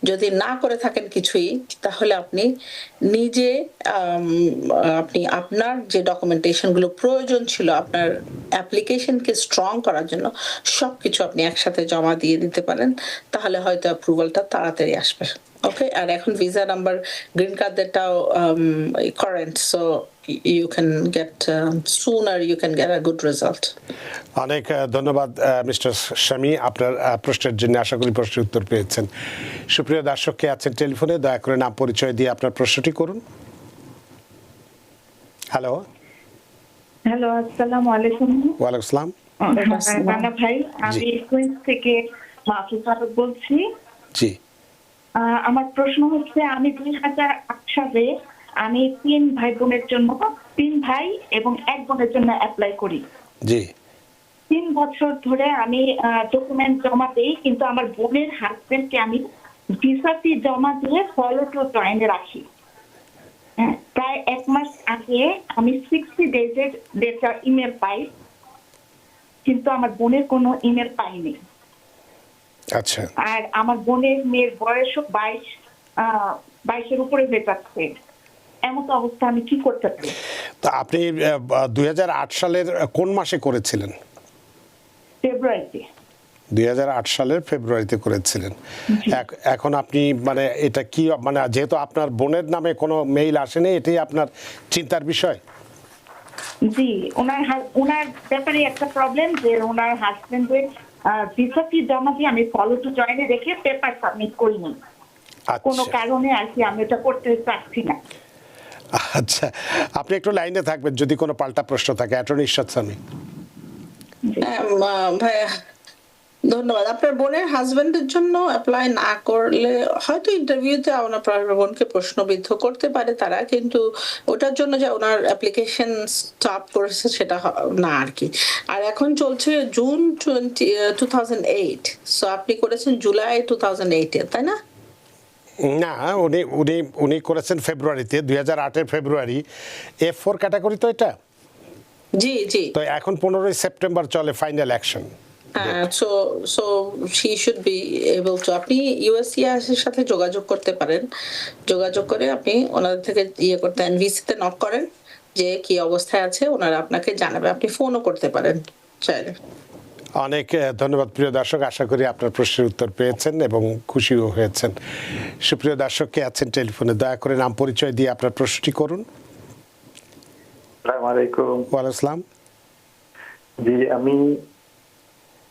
যদি না করে থাকেন কিছুই, তাহলে আপনি নিজে আপনি আপনার যে ডকুমেন্টেশনগুলো প্রয়োজন ছিল আপনার অ্যাপ্লিকেশনকে স্ট্রং করার জন্য সবকিছু আপনি একসাথে জমা দিয়ে দিতে পারেন, তাহলে হয়তো অ্যাপ্রুভালটা তাড়াতাড়ি আসবে। ওকে, আর এখন ভিসা নাম্বার গ্রিন কার্ডেরটাও current, so you can get sooner you can get a good result. অনেক ধন্যবাদ মিস্টার শামি আপনার প্রশ্নের জন্য। আশা করি প্রশ্নের উত্তর পেয়েছেন। সুপ্রিয় দর্শক কে আছেন টেলিফোনে, দয়া করে নাম পরিচয় দিয়ে আপনার প্রশ্নটি করুন। হ্যালো। হ্যালো, আসসালামু আলাইকুম। ওয়ালাইকুম আসসালাম। রানা ভাই, আমি কুইন্স থেকে মাহফুজ ফারুক বলছি। জি। আমার প্রশ্ন হচ্ছে, আমি 2008 সালে আমি 3 ভাই বোনের জন্য, 3 ভাই এবং 1 বোনের জন্য অ্যাপ্লাই করি। জি। 3 বছর ধরে আমি ডকুমেন্ট জমা দেই, কিন্তু আমার বোনের হাজবেন্ডকে আমি ভিসাটি জমা দিয়ে ফলো টু জয়েনে রাখি। প্রায় 1 মাস আগে আমি 60 ডেজের ডেটা ইমেল পাই, কিন্তু আমার বোনের কোনো ইমেল পাইনি। আচ্ছা। আর আমার বোনের মেয়ের বয়সও 22-এর উপরে হয়ে যাচ্ছে। এমন অবস্থা আমি কি করতে পারি? তো আপনি 2008 সালের কোন মাসে করেছিলেন? ফেব্রুয়ারিতে। 2008 সালের ফেব্রুয়ারিতে করেছিলেন। এখন আপনি মানে এটা কি, মানে যেহেতু আপনার বোনের নামে কোনো মেইল আসেনি, এটাই আপনার চিন্তার বিষয়? জি, ওনার ব্যাপারে একটা প্রবলেম যে ওনার হাজবেন্ডের ভিসাটি জমা দিয়ে আমি ফলো টু জয়েনে রেখে পেপার সাবমিট করিনি। কোনো কারণে আর কি আমি এটা করতে চাচ্ছি না। আচ্ছা, আপনি একটু লাইনে থাকবেন যদি কোনো পাল্টা প্রশ্ন থাকে। অ্যাটর্নি ইরশাদ সামি। ভাইয়া ধন্যবাদ। আপনার বোনের হাজবেন্ডের জন্য অ্যাপ্লাই না করলে হয়তো ইন্টারভিউতে আপনার বোনকে প্রশ্নবিদ্ধ করতে পারে তারা, কিন্তু ওটার জন্য যে ওনার অ্যাপ্লিকেশন স্টপ করেছে সেটা না আর কি। আর এখন চলছে জুন 2008, সো আপনি করেছেন জুলাই 2008-এ, তাই না? না, উনি করেছেন ফেব্রুয়ারিতে, 2008-এর ফেব্রুয়ারি। F4 ক্যাটাগরি তো এটা। জি জি। তো এখন 15 সেপ্টেম্বর চলে final action. so she should be able to, আপনি ইউএসসিআইএস এর সাথে যোগাযোগ করতে পারেন, যোগাযোগ করে আপনি ওনাদের থেকে করতে এনভিসিতে নক করেন যে কি অবস্থায় আছে, ওনারা আপনাকে জানাবে। আপনি ফোনও করতে পারেন চাইলে। অনেক ধন্যবাদ প্রিয় দর্শক, আশা করি আপনার প্রশ্নের উত্তর পেয়েছেন এবং খুশিও হয়েছেন। সুপ্রিয় দর্শক কে আছেন টেলিফোনে, দয়া করে নাম পরিচয় দিয়ে আপনার প্রশ্নটি করুন। আসসালামু আলাইকুম। ওয়ালাইকুম আসসালাম। জি, আমি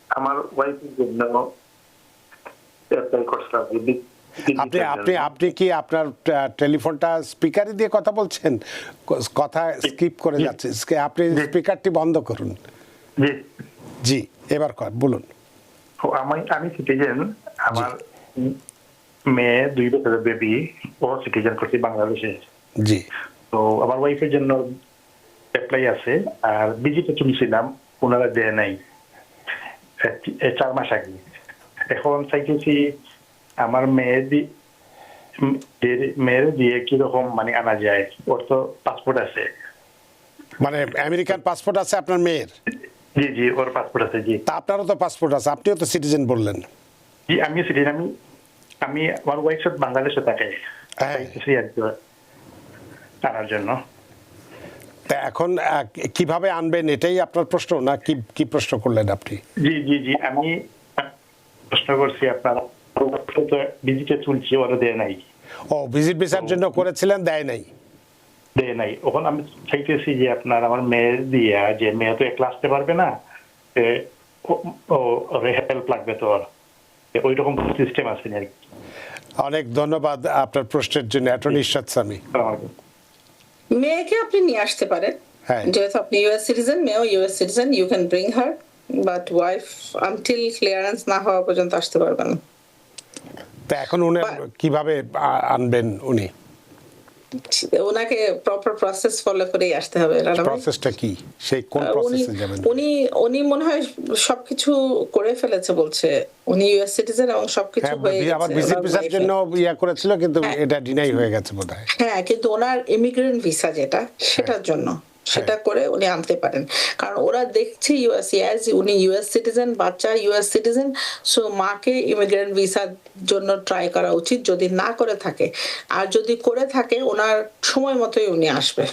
আমার ওয়াইফের জন্য অ্যাপ্লাই করছিলাম। আপনি কি আপনার টেলিফোনটা স্পিকারে দিয়ে কথা বলছেন? কথা স্কিপ করে যাচ্ছে, আপনি স্পিকারটি বন্ধ করুন। জি জি, এবার বলুন। আমি সিটিজেন, আমার মেয়ে 2 বছরের বেবি, ও সিটিজেন করছি বাংলাদেশে। জি। তো আমার ওয়াইফের জন্য অ্যাপ্লাই আছে, আর ভিজিটে চলছিলাম, ওনারা দেয় নাই 4 মাস আগে। এখন চাইতেছি আমার মেয়ে মেয়ের দিয়ে কিরকম মানে আনা যায়? ওর তো পাসপোর্ট আছে। মানে আমেরিকান পাসপোর্ট আছে আপনার মেয়ের? জি জি, ওর পাসপোর্ট আছে। জি তা আপনারও তো পাসপোর্ট আছে, আপনিও তো সিটিজেন বললেন। জি, আমি সিটিজেন। আমি আমার ওয়াইফ সাথে বাংলাদেশে থাকে, হ্যাঁ। আর কি আনার জন্য। তা এখন কিভাবে আনবেন এটাই আপনার প্রশ্ন, না কি কি প্রশ্ন করলেন আপনি? জি জি জি, আমি প্রশ্ন করছি আপনার ভিজিটে চলছে, ওরা দেয় নাই। ও, ভিজিট ভিসার জন্য করেছিলেন, দেয় নাই? দেয় নাই। ওখানে আমি চাইতেছি যে আপনার আমার মেয়ের দিয়া, যে মেয়ে তো একলা আসতে পারবে না, হেল্প লাগবে, তো ওই রকম সিস্টেম আছে নাকি? অনেক ধন্যবাদ আপনার প্রশ্নের জন্য, অ্যাটর্নি ইরশাদ সামি। মেয়েকে আপনি নিয়ে আসতে পারেন, হ্যাঁ। যেহেতু আপনি ইউএস সিটিজেন, মেয়েও US citizen, you can bring her, but wife until clearance না হওয়া পর্যন্ত আসতে পারবেন না। তা এখন উনি কিভাবে আনবেন? উনি ওনাকে প্রপার প্রসেস ফলো করেই আসতে হবে। রানা ভাই, প্রসেসটা কি, সেই কোন প্রসেসে যাবেন? উনি মনে হয় সবকিছু করে ফেলেছে বলছে, উনি ইউএস সিটিজেন এবং সবকিছু হয়ে গেছে। আবার ভিজিট ভিসার জন্য ইয়া করেছিল, কিন্তু হ্যাঁ। এটা ডিনাই হয়ে গেছে বোধহয়। হ্যাঁ, কিন্তু ওনার ইমিগ্রেন্ট ভিসা যেটা, সেটার জন্য সেটা করে উনি আনতে পারেন। কারণ ওরা দেখছে ইউএস, উনি ইউএস সিটিজেন, বাচ্চা ইউএস সিটিজেন, সো মাকে ইমিগ্রেন্ট ভিসার জন্য ট্রাই করা উচিত যদি না করে থাকে। আর যদি করে থাকে, ওনার সময় মতোই উনি আসবে,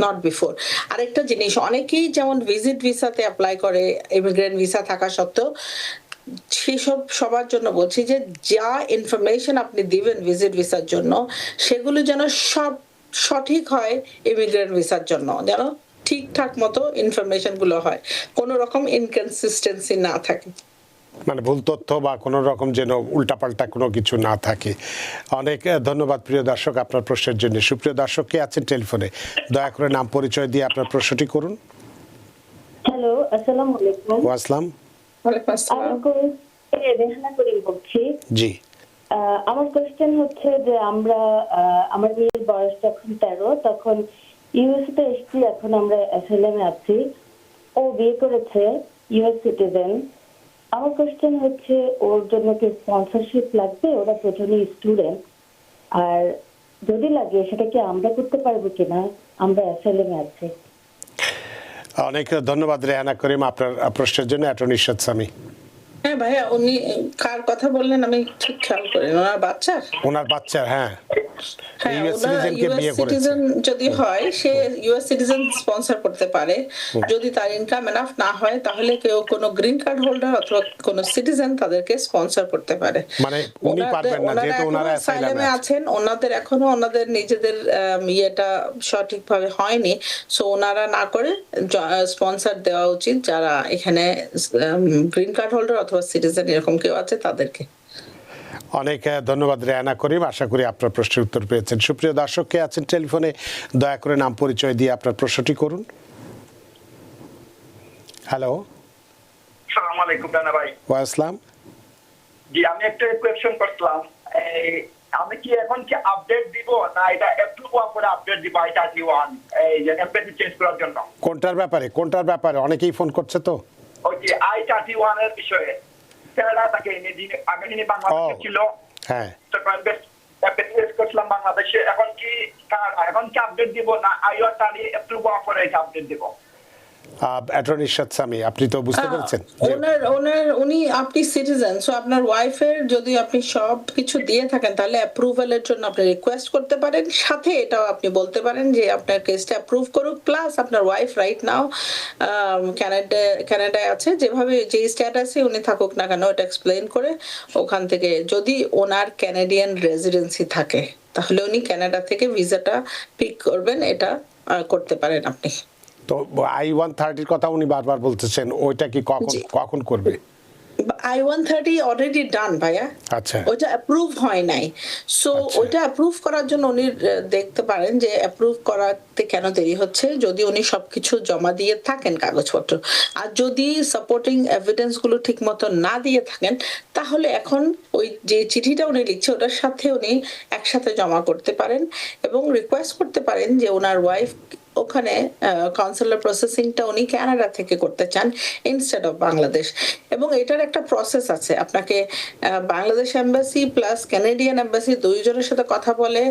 নট বিফোর। আরেকটা জিনিস, অনেকেই যেমন ভিজিট ভিসাতে অ্যাপ্লাই করে ইমিগ্রেন্ট ভিসা থাকা সত্ত্বেও, সেসব সবার জন্য বলছি যে যা ইনফরমেশন আপনি দিবেন ভিজিট ভিসার জন্য, সেগুলো যেন সব সঠিক হয় ইমিগ্রেন্ট ভিসার জন্য, যেন ঠিকঠাক মতো ইনফরমেশন গুলো হয়, কোনো রকম ইনকনসিস্টেন্সি না থাকে, মানে ভুল তথ্য বা কোনো রকম যেন উল্টাপাল্টা কোনো কিছু না থাকে। অনেক ধন্যবাদ প্রিয় দর্শক আপনার প্রশ্নের জন্য। সুপ্রিয় দর্শক কে আছেন টেলিফোনে, দয়া করে নাম পরিচয় দিয়ে আপনার প্রশ্নটি করুন। হ্যালো, আসসালামু আলাইকুম। ওয়া আসসালাম। ওয়ালাইকুম আসসালাম। আমি রেহানা করিম বলছি। জি। আমার কোশ্চেন হচ্ছে যে আমরা আমার মেয়ের বয়স যখন 13, তখন ইউএসএ তে এসেছি, এখন আমরা অ্যাসাইলামে আছি। ও বিয়ে করেছে, ইউএস সিটিজেন। আমার কোশ্চেন হচ্ছে ওর জন্য কি স্পন্সরশিপ লাগবে? ওরা প্রথমে স্টুডেন্ট, আর যদি লাগে সেটা কি আমরা করতে পারবো কিনা? আমরা অ্যাসাইলামে আছি। অনেক ধন্যবাদ রেহানা করিম আপনার প্রশ্নের জন্য। অ্যাটর্নি ইরশাদ সামি। হ্যাঁ ভাইয়া, উনি কার কথা বললেন আমি ঠিক খেয়াল করি। ওনার বাচ্চা? ওনার বাচ্চা, হ্যাঁ। হ্যাঁ, ইউএস ওনার সিটিজেনকে বিয়ে ইউএস করেছে। সিটিজেন যদি হয়, সে ইউএস সিটিজেন স্পন্সর করতে পারে। যদি তার ইনকাম এনাফ না হয়, তাহলে কেউ কোনো গ্রিন কার্ড হোল্ডার অথবা কোনো সিটিজেন তাদেরকে স্পন্সর করতে পারে। মানে উনি পারবেন না, যেহেতু ওনারা অ্যাসাইলামে আছেন, ওনাদের এখনো ওনাদের নিজেদের ইয়েটা সঠিকভাবে হয়নি, সো ওনারা না করে স্পন্সর দেওয়া উচিত যারা এখানে গ্রিন কার্ড হোল্ডার অথবা সিটিজেন এরকম কেউ আছে তাদেরকে। অনেক ধন্যবাদ রেহানা করিম, আশা করি আপনার প্রশ্নের উত্তর পেয়েছেন। সুপ্রিয় দর্শক কে আছেন টেলিফোনে, দয়া করে নাম পরিচয় দিয়ে আপনার প্রশ্নটি করুন। হ্যালো। আসসালামু আলাইকুম রানা ভাই। ওয়া আসসালাম। জি, আমি একটা কোয়েশ্চেন করছিলাম, আমি কি এখন কি আপডেট দিব, না এটা অ্যাপ্রুভ হওয়ার পরে আপডেট দিব I-31 এই যে এমপিসি চেঞ্জ করার জন্য? কোনটার ব্যাপারে অনেকেই ফোন করছে তো। ওই যে I-31 এর বিষয়ে ছেলেরা তাকে আগে যিনি বাংলাদেশে ছিল, হ্যাঁ, এমপিসি করছিলাম বাংলাদেশে, এখন কি আপডেট দিব, না I-31 অ্যাপ্রুভ হওয়ার পরে আপডেট দিব? অ্যাটর্নি ইরশাদ সামি, আপনি তো বুঝতে পেরেছেন। আপনি সিটিজেন, সো আপনার ওয়াইফের যদি আপনি সব কিছু দিয়ে থাকেন, তাহলে অ্যাপ্রুভালের জন্য আপনি রিকোয়েস্ট করতে পারেন। সাথে এটাও আপনি বলতে পারেন যে আপনার কেসটা অ্যাপ্রুভ করুক, প্লাস আপনার ওয়াইফ রাইট নাও কানাডায় আছে, যেভাবে যে স্ট্যাটাসে উনি থাকুক না কেন, এটা এক্সপ্লেইন করে ওখান থেকে, যদি ওনার ক্যানাডিয়ান রেসিডেন্সি থাকে, তাহলে উনি কানাডা থেকে ভিসাটা পিক করবেন, এটা করতে পারেন আপনি। তো I-130 কথা উনি বারবার বলতেছেন, ওইটা কি কখন করবে? I-130 অলরেডি ডান ভাইয়া। আচ্ছা, ওইটা অ্যাপ্রুভ হয় নাই, সো ওইটা অ্যাপ্রুভ করার জন্য উনি দেখতে পারেন যে অ্যাপ্রুভ করাতে কেন দেরি হচ্ছে, যদি উনি সবকিছু জমা দিয়ে থাকেন কাগজপত্র। আর যদি সাপোর্টিং এভিডেন্স গুলো ঠিক মতো না দিয়ে থাকেন, তাহলে এখন ওই যে চিঠিটা উনি লিখছে ওটার সাথে উনি একসাথে জমা করতে পারেন এবং রিকোয়েস্ট করতে পারেন যে ওনার ওয়াইফ ওখানে কাউন্সিলর প্রসেসিংটা উনি কানাডা থেকে করতে চান ইনস্টেড অফ বাংলাদেশ। এবং এটার একটা প্রসেস আছে, আপনাকে Bangladesh embassy plus Canadian embassy দুইজনের সাথে কথা বলে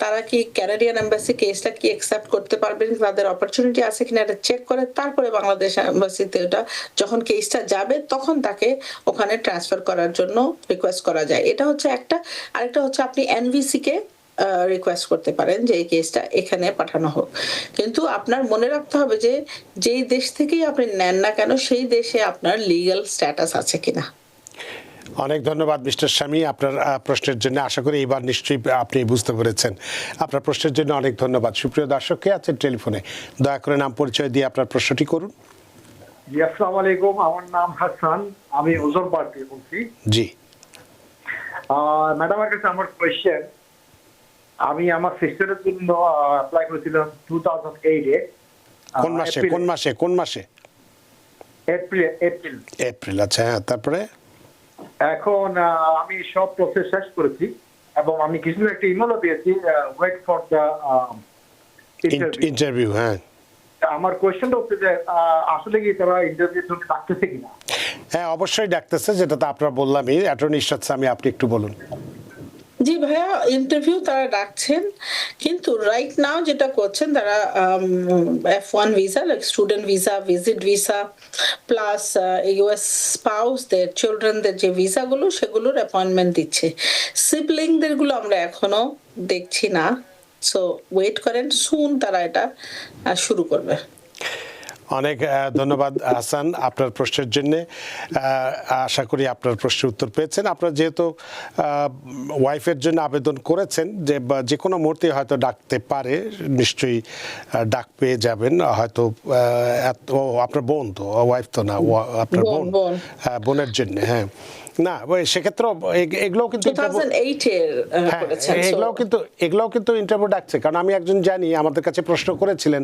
তারা কি ক্যানাডিয়ান এম্বাসি কেসটা কি অ্যাকসেপ্ট করতে পারবেন, তাদের অপরচুনিটি আছে কিনা এটা চেক করে তারপরে বাংলাদেশ এম্বাসিতে ওটা যখন কেসটা যাবে তখন তাকে ওখানে ট্রান্সফার করার জন্য রিকোয়েস্ট করা যায়। এটা হচ্ছে একটা। আরেকটা হচ্ছে আপনি এনভিসি কে রিকোয়েস্ট করতে পারেন যে এই কেসটা এখানে পাঠানো হোক, কিন্তু আপনার মনে রাখতে হবে যে যেই দেশ থেকেই আপনি নেন না কেন সেই দেশে আপনার লিগ্যাল স্ট্যাটাস আছে কিনা। অনেক ধন্যবাদ মিস্টার শামী আপনার প্রশ্নের জন্য। আশা করি এবার নিশ্চয়ই আপনি বুঝতে পেরেছেন। আপনার প্রশ্নের জন্য অনেক ধন্যবাদ। সুপ্রিয় দর্শক, কে আছেন টেলিফোনে? দয়া করে নাম পরিচয় দিয়ে আপনার প্রশ্নটি করুন। জি, আসসালামু আলাইকুম। আমার নাম হাসান, আমি ওজনপাড় থেকে বলছি। জি ম্যাডামের কাছে আমার কোয়েশ্চেন, আমি আমার সিস্টারের জন্য অ্যাপ্লাই করেছিলাম 2008-এ। কোন মাসে? এপ্রিল। এপ্রিল, আচ্ছা হ্যাঁ। তারপরে এখন আমি সব প্রসেস শেষ করেছি এবং আমি কিছু একটা ইমেলও দিয়েছি, ওয়েট ফর দ্য ইন্টারভিউ। হ্যাঁ, আমার কোয়েশ্চেনটা হচ্ছে যে আসলে কি তারা ইন্টারভিউর জন্য ডাকতেছে কিনা? হ্যাঁ অবশ্যই ডাকতেছে, যেটা তো আপনারা বললামই। অ্যাটর্নি ইরশাদ সামি, আপনি একটু বলুন। জি ভাইয়া, ইন্টারভিউ তারা ডাকছেন, কিন্তু রাইট নাও যেটা করছেন তারা F1 visa, like student visa, visit visa, plus US স্পাউসদের চিলড্রেনদের যে ভিসাগুলো সেগুলোর অ্যাপয়েন্টমেন্ট দিচ্ছে। সিবলিংদের গুলো আমরা এখনো দেখছি না, সো ওয়েট করেন, সুন তারা এটা শুরু করবে। অনেক ধন্যবাদ হাসান আপনার প্রশ্নের জন্য। আশা করি আপনার প্রশ্নের উত্তর পেয়েছেন। আপনারা যেহেতু ওয়াইফের জন্য আবেদন করেছেন, যে কোনো মুহূর্তে হয়তো ডাকতে পারে, নিশ্চয়ই ডাক পেয়ে যাবেন হয়তো। আপনার বোন তো, ওয়াইফ তো না, আপনার বোনের জন্য। হ্যাঁ না, সেক্ষেত্রে এগুলোও কিন্তু এগুলোও কিন্তু ইন্টারভিউ ডাকছে। কারণ আমি একজন জানি, আমাদের কাছে প্রশ্ন করেছিলেন,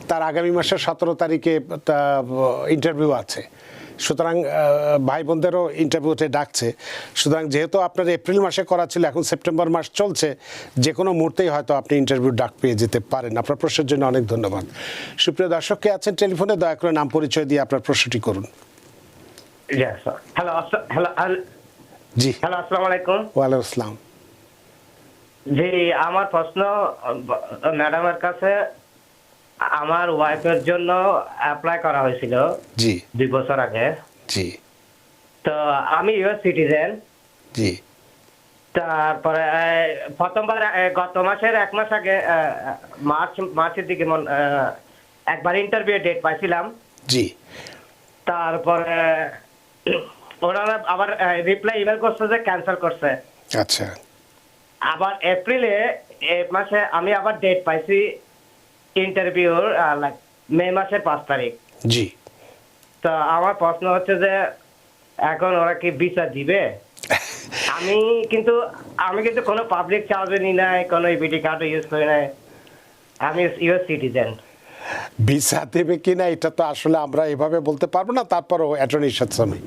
তার আগামী মাসের 17 তারিখে ইন্টারভিউ আছে। সুতরাং ভাই বোনদেরও ইন্টারভিউতে ডাকছে। সুতরাং যেহেতু আপনার এপ্রিল মাসে করা ছিল, এখন সেপ্টেম্বর মাস চলছে, যে কোনো মুহূর্তেই হয়তো আপনি ইন্টারভিউ ডাক পেয়ে যেতে পারেন। আপনার প্রশ্নের জন্য অনেক ধন্যবাদ। সুপ্রিয় দর্শক, কে আছেন টেলিফোনে? দয়া করে নাম পরিচয় দিয়ে আপনার প্রশ্নটি করুন। হ্যালো জি, হ্যালো, আসসালামু আলাইকুম। ওয়ালাইকুম আসসালাম। জি, আমার প্রশ্ন ম্যাডামের কাছে, আমার ওয়াইফের জন্য অ্যাপ্লাই করা হয়েছিল জি 2 বছর আগে। জি, তো আমি ইউএস সিটিজেন। জি, তারপরে প্রথমবার গত মাসের 1 মাস আগে মার্চের দিকে একবার ইন্টারভিউ ডেট পাইছিলাম। জি, তারপরে ওনারা আবার রিপ্লাই ইমেল করছে যে ক্যান্সেল করছে। আচ্ছা, আবার এপ্রিলে মাসে আমি আবার ডেট পাইছি ইন্টারভিউর, মে মাসের 5 তারিখ। জি, তো আমার প্রশ্ন হচ্ছে যে এখন ওরা কি ভিসা দিবে? আমি কিন্তু কোনো পাবলিক চার্জে নি নাই, কোনো ইবিটি কার্ড ইউজ করি নাই, আমি ইউএস সিটিজেন। ভিসা দেবে কিনা এটা তো আসলে আমরা এভাবে বলতে পারবো না। তারপরও অ্যাটর্নি ইরশাদ সামি।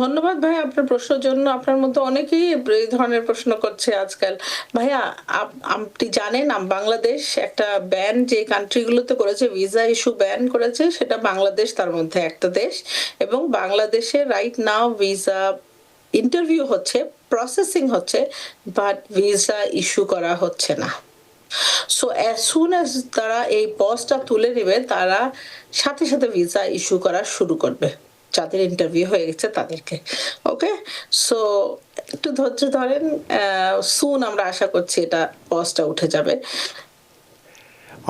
ধন্যবাদ ভাই আপনার প্রশ্নের জন্য। আপনার মতো অনেকেই এই ধরনের প্রশ্ন করছে আজকাল। ভাইয়া, আপনি জানেন বাংলাদেশ একটা ব্যান যে কান্ট্রিগুলোতে করেছে, ভিসা ইস্যু ব্যান করেছে, সেটা বাংলাদেশ তার মধ্যে একটা দেশ। এবং বাংলাদেশে রাইট নাও ভিসা ইন্টারভিউ হচ্ছে, প্রসেসিং হচ্ছে, বাট ভিসা ইস্যু করা হচ্ছে না। সো অ্যাজ সুন অ্যাজ তারা এই পজটা তুলে নেবে, তারা সাথে সাথে ভিসা ইস্যু করা শুরু করবে যাদের ইন্টারভিউ হয়ে গেছে তাদেরকে। ওকে, সো একটু ধৈর্য ধরেন, সুন আমরা আশা করছি এটা পজটা উঠে যাবে।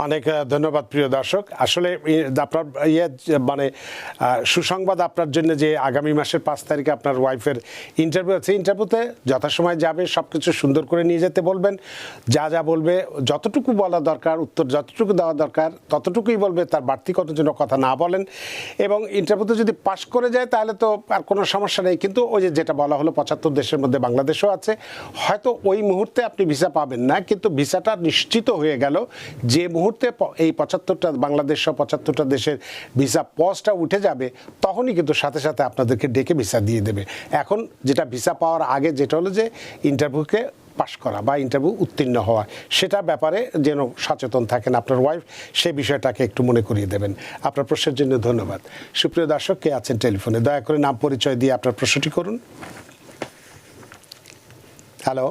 অনেক ধন্যবাদ প্রিয় দর্শক। আসলে আপনার মানে সুসংবাদ আপনার জন্য যে আগামী মাসের 5 তারিখে আপনার ওয়াইফের ইন্টারভিউ আছে। ইন্টারভিউতে যথাসময় যাবে, সব কিছু সুন্দর করে নিয়ে যেতে বলবেন। যা যা বলবে, যতটুকু বলা দরকার, উত্তর যতটুকু দেওয়া দরকার ততটুকুই বলবে, তার বাড়তি কোনো যেন কথা না বলেন। এবং ইন্টারভিউতে যদি পাশ করে যায় তাহলে তো আর কোনো সমস্যা নেই। কিন্তু ওই যেটা বলা হলো 75 দেশের মধ্যে বাংলাদেশও আছে, হয়তো ওই মুহূর্তে আপনি ভিসা পাবেন না, কিন্তু ভিসাটা নিশ্চিত হয়ে গেল যে মুহূর্তে এই 75টা বাংলাদেশ সহ 75টা দেশের ভিসা পজটা উঠে যাবে, তখনই কিন্তু সাথে সাথে আপনাদেরকে ডেকে ভিসা দিয়ে দেবে। এখন যেটা ভিসা পাওয়ার আগে যেটা হলো যে ইন্টারভিউকে পাশ করা বা ইন্টারভিউ উত্তীর্ণ হওয়া, সেটা ব্যাপারে যেন সচেতন থাকেন আপনার ওয়াইফ, সেই বিষয়টাকে একটু মনে করিয়ে দেবেন। আপনার প্রশ্নের জন্য ধন্যবাদ। সুপ্রিয় দর্শক, কে আছেন টেলিফোনে? দয়া করে নাম পরিচয় দিয়ে আপনার প্রশ্নটি করুন। হ্যালো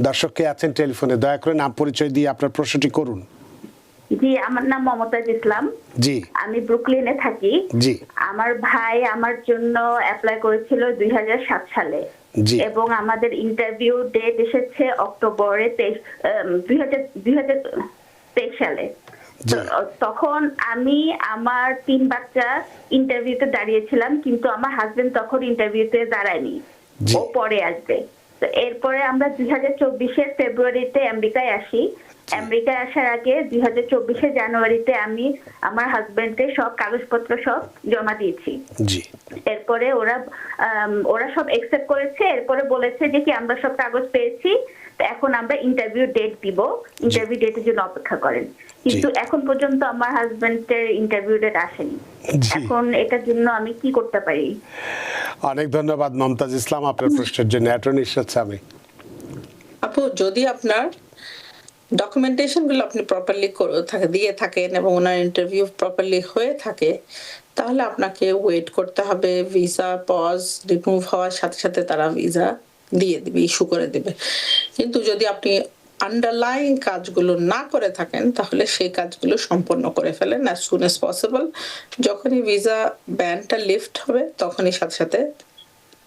দর্শক, কে আছেন টেলিফোনে? দয়া করে নাম পরিচয় দিয়ে আপনার প্রশ্নটি করুন। জি, আমার নাম মমতাজ ইসলাম। জি, আমি ব্রুকলিনে থাকি। জি, আমার ভাই আমার জন্য অ্যাপ্লাই করেছিল 2007 সালে জি, এবং আমাদের ইন্টারভিউ ডেট এসেছে অক্টোবরে 2023 সালে। জি, তখন আমি আমার 3 বাচ্চা ইন্টারভিউতে দাঁড়িয়েছিলাম, কিন্তু আমার হাজবেন্ড তখন ইন্টারভিউতে দাঁড়ায়নি, জি। ও পরে আসবে। তো এরপরে আমরা 2024 ফেব্রুয়ারিতে আমেরিকায় আসি। আমেরিকায় আসার আগে 2024 জানুয়ারিতে আমি আমার হাজবেন্ডের সব কাগজপত্র সব জমা দিয়েছি। জি, এরপরে ওরা সব একসেপ্ট করেছে। এরপরে বলেছে যে কি আমরা সব কাগজ পেয়েছি, তো এখন আমরা ইন্টারভিউ ডেট দিব, ইন্টারভিউ ডেটের জন্য অপেক্ষা করেন। কিন্তু এখন পর্যন্ত আমার হাজবেন্ডের ইন্টারভিউ ডেট আসেনি। জি। এখন এটার জন্য আমি কি করতে পারি? অনেক ধন্যবাদ মমতাজ ইসলাম আপনার প্রশ্নের জন্য। অ্যাটর্নি ইরশাদ সামি। আপু, যদি আপনার ডকুমেন্টেশন গুলো আপনি প্রপারলি দিয়ে থাকেন এবং ওনার ইন্টারভিউ প্রপারলি হয়ে থাকে, তাহলে আপনাকে ওয়েট করতে হবে। ভিসা পজ রিমুভ হওয়ার সাথে সাথে তারা ভিসা দিয়ে দিবে, ইস্যু করে দিবে। কিন্তু যদি আপনি আন্ডারলাইং কাজগুলো না করে থাকেন, তাহলে সেই কাজগুলো সম্পন্ন করে ফেলেন অ্যাজ সুন অ্যাজ পসিবল। যখনই ভিসা ব্যানটা লিফট হবে, তখনই সাথে সাথে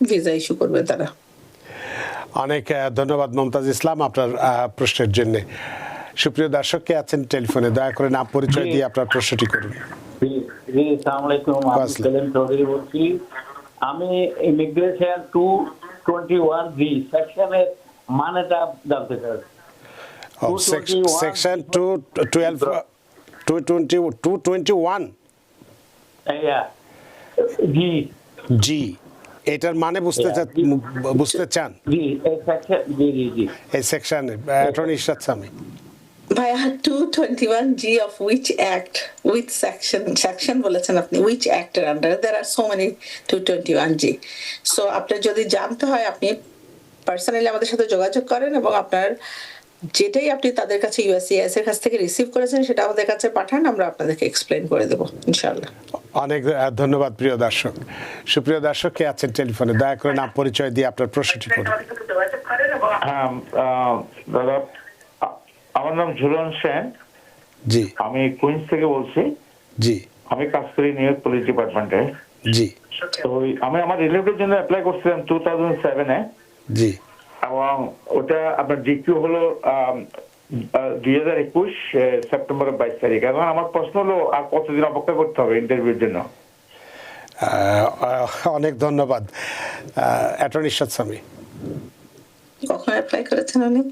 ভিসা ইস্যু করবে তারা। অনেক ধন্যবাদ মমতাজ ইসলাম আপনার প্রশ্নের জন্য। সুপ্রিয় দর্শক, কে আছেন টেলিফোনে? দয়া করে নাম পরিচয় দিয়ে আপনার প্রশ্নটি করুন। জি, আসসালামু আলাইকুম। আমি সেলিম চৌধুরী বলছি। আমি ইমিগ্রেশন 221G সেকশনের মানেটা জানতে চাই। সেকশন 221 জি জি, এটার মানে বুঝতে চান? জি, এই সেকশন, জি জি জি, এই সেকশনে অ্যাটর্নি ইরশাদ সামি। ভাইয়া, 221G of which act, which section বলেছেন আপনি, which act এর under? There are so many 221G. So আপনার যদি জানতে হয়, আপনি পার্সোনালি আমাদের সাথে যোগাযোগ করেন এবং আপনার যেটাই আপনি তাদের কাছে ইউএসসিআইএস এর কাছ থেকে রিসিভ করেছেন সেটা আমাদের কাছে পাঠান, আমরা আপনাদেরকে এক্সপ্লেইন করে দেব ইনশাআল্লাহ। অনেক ধন্যবাদ প্রিয় দর্শক। সুপ্রিয় দর্শক, কে আছেন টেলিফোনে? দয়া করে নাম পরিচয় দিয়ে আপনার প্রশ্নটি করুন। হ্যাঁ, দাদা, আমার নাম ঝুলন সেন। জি, আমি কুইন্স থেকে বলছি। জি, আমি কাজ করি নিউ ইয়র্ক পুলিশ ডিপার্টমেন্টে। জি, তো আমি আমার রিলেটিভের জন্য অ্যাপ্লাই করছিলাম 2007-এ, জি, এবং ওটা আপনার ডিকিউ হলো 2021 সেপ্টেম্বরের 22 তারিখ। এখন আমার প্রশ্ন হলো, আর কতদিন অপেক্ষা করতে হবে ইন্টারভিউর জন্য? অনেক ধন্যবাদ। অ্যাটর্নি ইরশাদ সামি। কখন অ্যাপ্লাই করেছেন উনি?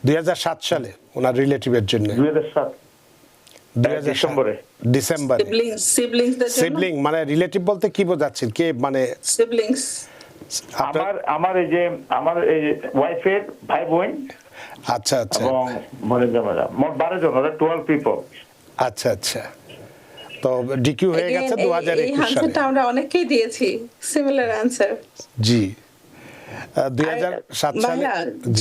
2007 সালে ওনার রিলেটিভের জন্য। 2007 ডিসেম্বরে। ডিসেম্বরে। সিবলিং মানে রিলেটিভ বলতে কি বোঝাচ্ছেন? কে মানে সিবলিংস? আমার এই যে ওয়াইফের ভাই বোন। আচ্ছা আচ্ছা। এবং বোনের জামাইরা, মোট 12 জন, ওরা 12 পিপল। আচ্ছা আচ্ছা। তো ডিকিউ হয়ে গেছে 2021 এই সালে। আনসারটা আমরা অনেকেই দিয়েছি, সিমিলার আনসার। জি, 2007 সালে।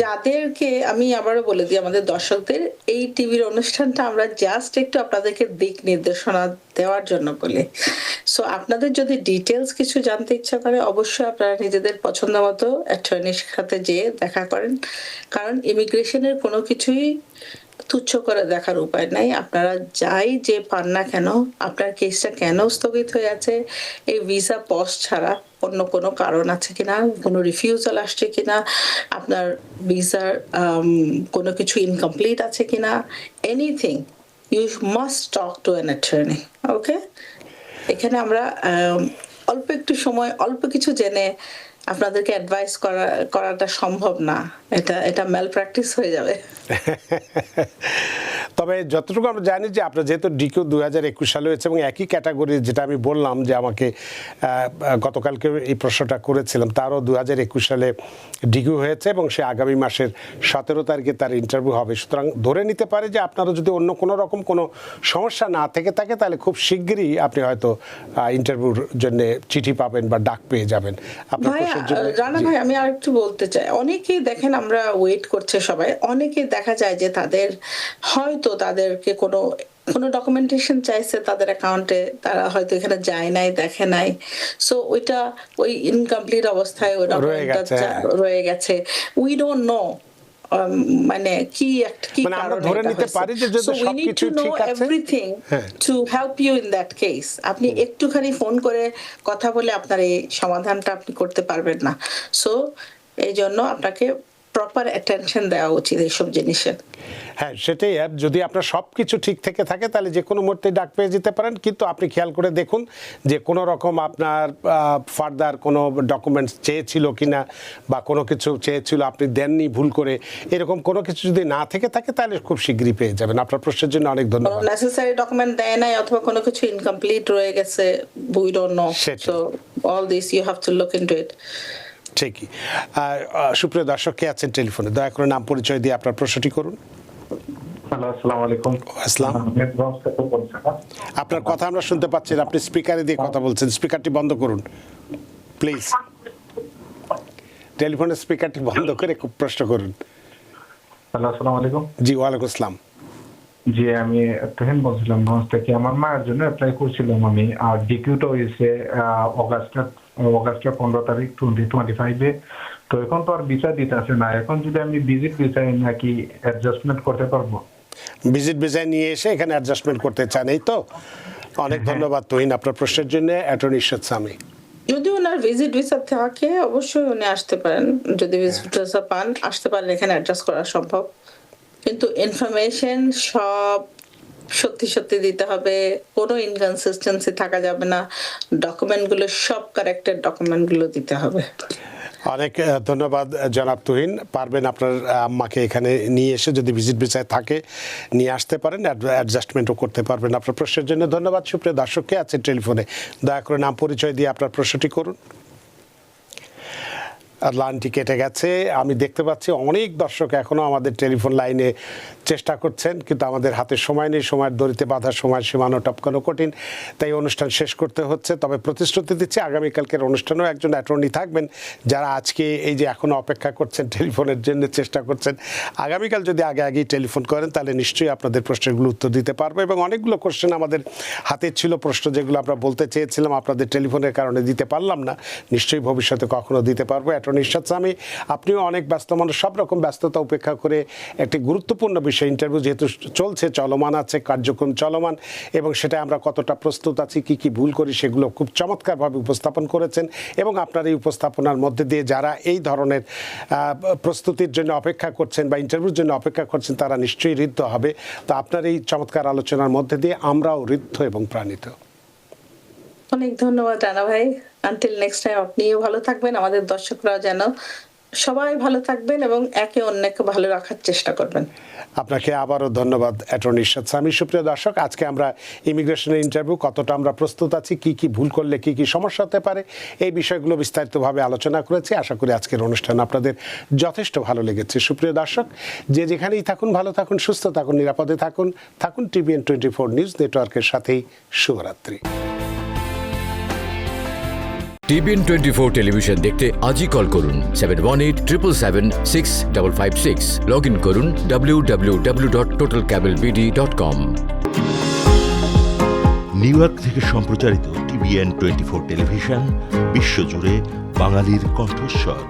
যাদেরকে আমি আবারও বলে দিই আমাদের দর্শকদের, এই টিভির অনুষ্ঠানটা আমরা জাস্ট একটু আপনাদেরকে দিক নির্দেশনা দেওয়ার জন্য বলি। সো আপনাদের যদি ডিটেলস কিছু জানতে ইচ্ছা করে, অবশ্যই আপনারা নিজেদের পছন্দ মতো অ্যাটর্নির সাথে যেয়ে দেখা করেন, কারণ ইমিগ্রেশনের কোনো কিছুই তুচ্ছ করে দেখার উপায় নাই। আপনারা যাই যে পান না কেন, আপনার কেসটা কেন স্থগিত হয়ে আছে, এই ভিসা পজ ছাড়া অন্য কোনো কারণ আছে কিনা, কোনো রিফিউজাল আসছে কিনা, আপনার ভিসার কোনো কিছু ইনকমপ্লিট আছে কিনা, anything, you must talk to an attorney. Okay, এখানে আমরা অল্প একটু সময় অল্প কিছু জেনে আপনাদেরকে অ্যাডভাইস করাটা সম্ভব না। এটা ম্যাল প্র্যাকটিস হয়ে যাবে। তবে যতটুকু আমরা জানি যে আপনার যেহেতু ডিকিউ 2021 সালে হয়েছে এবং একই ক্যাটাগরি, যেটা আমি বললাম যে আমাকে গতকালকে এই প্রশ্নটা করেছিলাম, তারও 2021 সালে ডিকিউ হয়েছে এবং সে আগামী মাসের 17 তারিখে তার ইন্টারভিউ হবে। সুতরাং ধরে নিতে পারে যে আপনারও যদি অন্য কোনো রকম কোনো সমস্যা না থেকে থাকে তাহলে খুব শিগগিরই আপনি হয়তো ইন্টারভিউর জন্য চিঠি পাবেন বা ডাক পেয়ে যাবেন। আপনার ভাই প্রশ্নের জন্য রানা ভাই, আমি আরেকটু বলতে চাই, অনেকেই দেখেন আমরা ওয়েট করছে সবাই, অনেকেই দেখা যায় যে তাদের হয়তো তাদেরকে কোনো ডকুমেন্টেশন চাইছে তাদের অ্যাকাউন্টে, তারা হয়তো এখানে যায় নাই, দেখে নাই, সো ওইটা ওই ইনকমপ্লিট অবস্থায় ওই ডকুমেন্টটা রয়ে গেছে। উই ডোন্ট নো মানে কি আমরা ধরে নিতে পারি যে যদি সবকিছু ঠিক আছে, everything to help you in that case. আপনি একটুখানি ফোন করে কথা বলে আপনার এই সমাধানটা আপনি করতে পারবেন না, সো এই জন্য আপনাকে প্রপার অ্যাটেনশন দেওয়া উচিত এইসব জিনিসের। হ্যাঁ, সেটাই। যদি আপনার সব কিছু ঠিক থেকে থাকে তাহলে যে কোনো মুহূর্তে ডাক পেয়ে যেতে পারেন, কিন্তু আপনি খেয়াল করে দেখুন যে কোনো রকম আপনার ফার্দার কোনো ডকুমেন্টস চেয়েছিল কিনা বা কোনো কিছু চেয়েছিল আপনি দেননি ভুল করে, এরকম কোনো কিছু যদি না থেকে থাকে তাহলে খুব শীঘ্রই পেয়ে যাবেন। আপনার প্রশ্নের জন্য অনেক ধন্যবাদ। নেসেসারি ডকুমেন্ট দেয় নাই অথবা কোনো কিছু ইনকমপ্লিট রয়ে গেছে, we don't know, so all this you have to look into it. ঠিকই। সুপ্রিয় দর্শক, কে আছেন টেলিফোনে? দয়া করে নাম পরিচয় দিয়ে আপনার প্রশ্নটি করুন। হ্যালো, আসসালামু আলাইকুম। আসসালাম। আপনার কথা আমরা শুনতে পাচ্ছি না, আপনি স্পিকারে দিয়ে কথা বলছেন, স্পিকারটি বন্ধ করুন প্লিজ। টেলিফোনের স্পিকারটি বন্ধ করে খুব প্রশ্ন করুন। হ্যালো, আসসালামু আলাইকুম। জি, ওয়ালাইকুম আসসালাম। জি, আমি তখন বলছিলাম নর্থ থেকে, আমার মায়ের জন্য অ্যাপ্লাই করছিলাম আমি, আর ডিকিউটা হয়েছে অগাস্টের 15 তারিখ 2025-এ। তো এখন তো আর ভিসা দিতে আসে না, এখন যদি আমি ভিজিট ভিসায় নাকি অ্যাডজাস্টমেন্ট করতে পারবো? ভিজিট ভিসায় নিয়ে এসে এখানে অ্যাডজাস্টমেন্ট করতে চান, এই তো? অনেক ধন্যবাদ তুহিন আপনার প্রশ্নের জন্য। অ্যাটর্নি ইরশাদ সামি। যদি ওনার ভিজিট ভিসা থাকে অবশ্যই উনি আসতে পারেন, যদি ভিজিট ভিসা পান আসতে পারেন, এখানে অ্যাডজাস্ট করা সম্ভব, কিন্তু ইনফরমেশন সব সত্যি সত্যি দিতে হবে, কোনো ইনকনসিস্টেন্সি থাকা যাবে না, ডকুমেন্টগুলো সব কারেক্টেড ডকুমেন্টগুলো দিতে হবে। অনেক ধন্যবাদ জনাব তুহিন। পারবেন আপনার আম্মাকে এখানে নিয়ে এসে যদি ভিজিট ভিসায় থাকে নিয়ে আসতে পারেন, অ্যাডজাস্টমেন্টও করতে পারবেন। আপনার প্রশ্নের জন্য ধন্যবাদ। সুপ্রিয় দর্শককে আছে টেলিফোনে, দয়া করে নাম পরিচয় দিয়ে আপনার প্রশ্নটি করুন। লাইনটি কেটে গেছে। আমি দেখতে পাচ্ছি অনেক দর্শক এখনও আমাদের টেলিফোন লাইনে চেষ্টা করছেন, কিন্তু আমাদের হাতে সময় নেই, সময়ের দড়িতে বাঁধা, সময় সীমানো টপকানো কঠিন, তাই অনুষ্ঠান শেষ করতে হচ্ছে। তবে প্রতিশ্রুতি দিচ্ছি আগামীকালকের অনুষ্ঠানেও একজন অ্যাটর্নি থাকবেন যারা আজকে এই যে এখনও অপেক্ষা করছেন, টেলিফোনের জন্য চেষ্টা করছেন। আগামীকাল যদি আগেই টেলিফোন করেন তাহলে নিশ্চয়ই আপনাদের প্রশ্নগুলো উত্তর দিতে পারবো, এবং অনেকগুলো কোশ্চেন আমাদের হাতে ছিল, প্রশ্ন যেগুলো আমরা বলতে চেয়েছিলাম আপনাদের টেলিফোনের কারণে দিতে পারলাম না, নিশ্চয়ই ভবিষ্যতে কখনো দিতে পারবো। অ্যাটর্নি ইরশাদ সামি, আপনিও অনেক ব্যস্ত মানুষ, সব রকম ব্যস্ততা উপেক্ষা করে একটি গুরুত্বপূর্ণ বিষয়, ইন্টারভিউ যেহেতু চলছে, চলমান আছে, কার্যক্রম চলমান, এবং সেটা আমরা কতটা প্রস্তুত আছি, কি কি ভুল করি, সেগুলো খুব চমৎকারভাবে উপস্থাপন করেছেন। এবং আপনার এই উপস্থাপনার মধ্যে দিয়ে যারা এই ধরনের প্রস্তুতির জন্য অপেক্ষা করছেন বা ইন্টারভিউর জন্য অপেক্ষা করছেন তারা নিশ্চয়ই ঋদ্ধ হবে। তো আপনার এই চমৎকার আলোচনার মধ্যে দিয়ে আমরাও ঋদ্ধ এবং প্রাণিত। অনেক ধন্যবাদ রানা ভাই। আনটিল নেক্সট টাইম আপনিও ভালো থাকবেন, আমাদের দর্শকরাও যেন সবাই ভালো থাকবেন এবং একে অন্যকে ভালো রাখার চেষ্টা করবেন। আপনাকে আবারও ধন্যবাদ অ্যাটর্নি ইরশাদ সামি। সুপ্রিয় দর্শক, আজকে আমরা ইমিগ্রেশনের ইন্টারভিউ কতটা আমরা প্রস্তুত আছি, কি কি ভুল করলে কি কি সমস্যা হতে পারে, এই বিষয়গুলো বিস্তারিতভাবে আলোচনা করেছি। আশা করি আজকের অনুষ্ঠান আপনাদের যথেষ্ট ভালো লেগেছে। সুপ্রিয় দর্শক, যে যেখানেই থাকুন ভালো থাকুন, সুস্থ থাকুন, নিরাপদে থাকুন। TVN 24 নিউজ নেটওয়ার্কের সাথেই শুভরাত্রি। TVN 24 টেলিভিশন দেখতে আজই কল করুন 7187776556। লগ ইন করুন www.totalcablebd.com। নিউ ইয়র্ক থেকে সম্প্রচারিত TVN 24 টেলিভিশন বিশ্বজুড়ে বাঙালির কণ্ঠস্বর।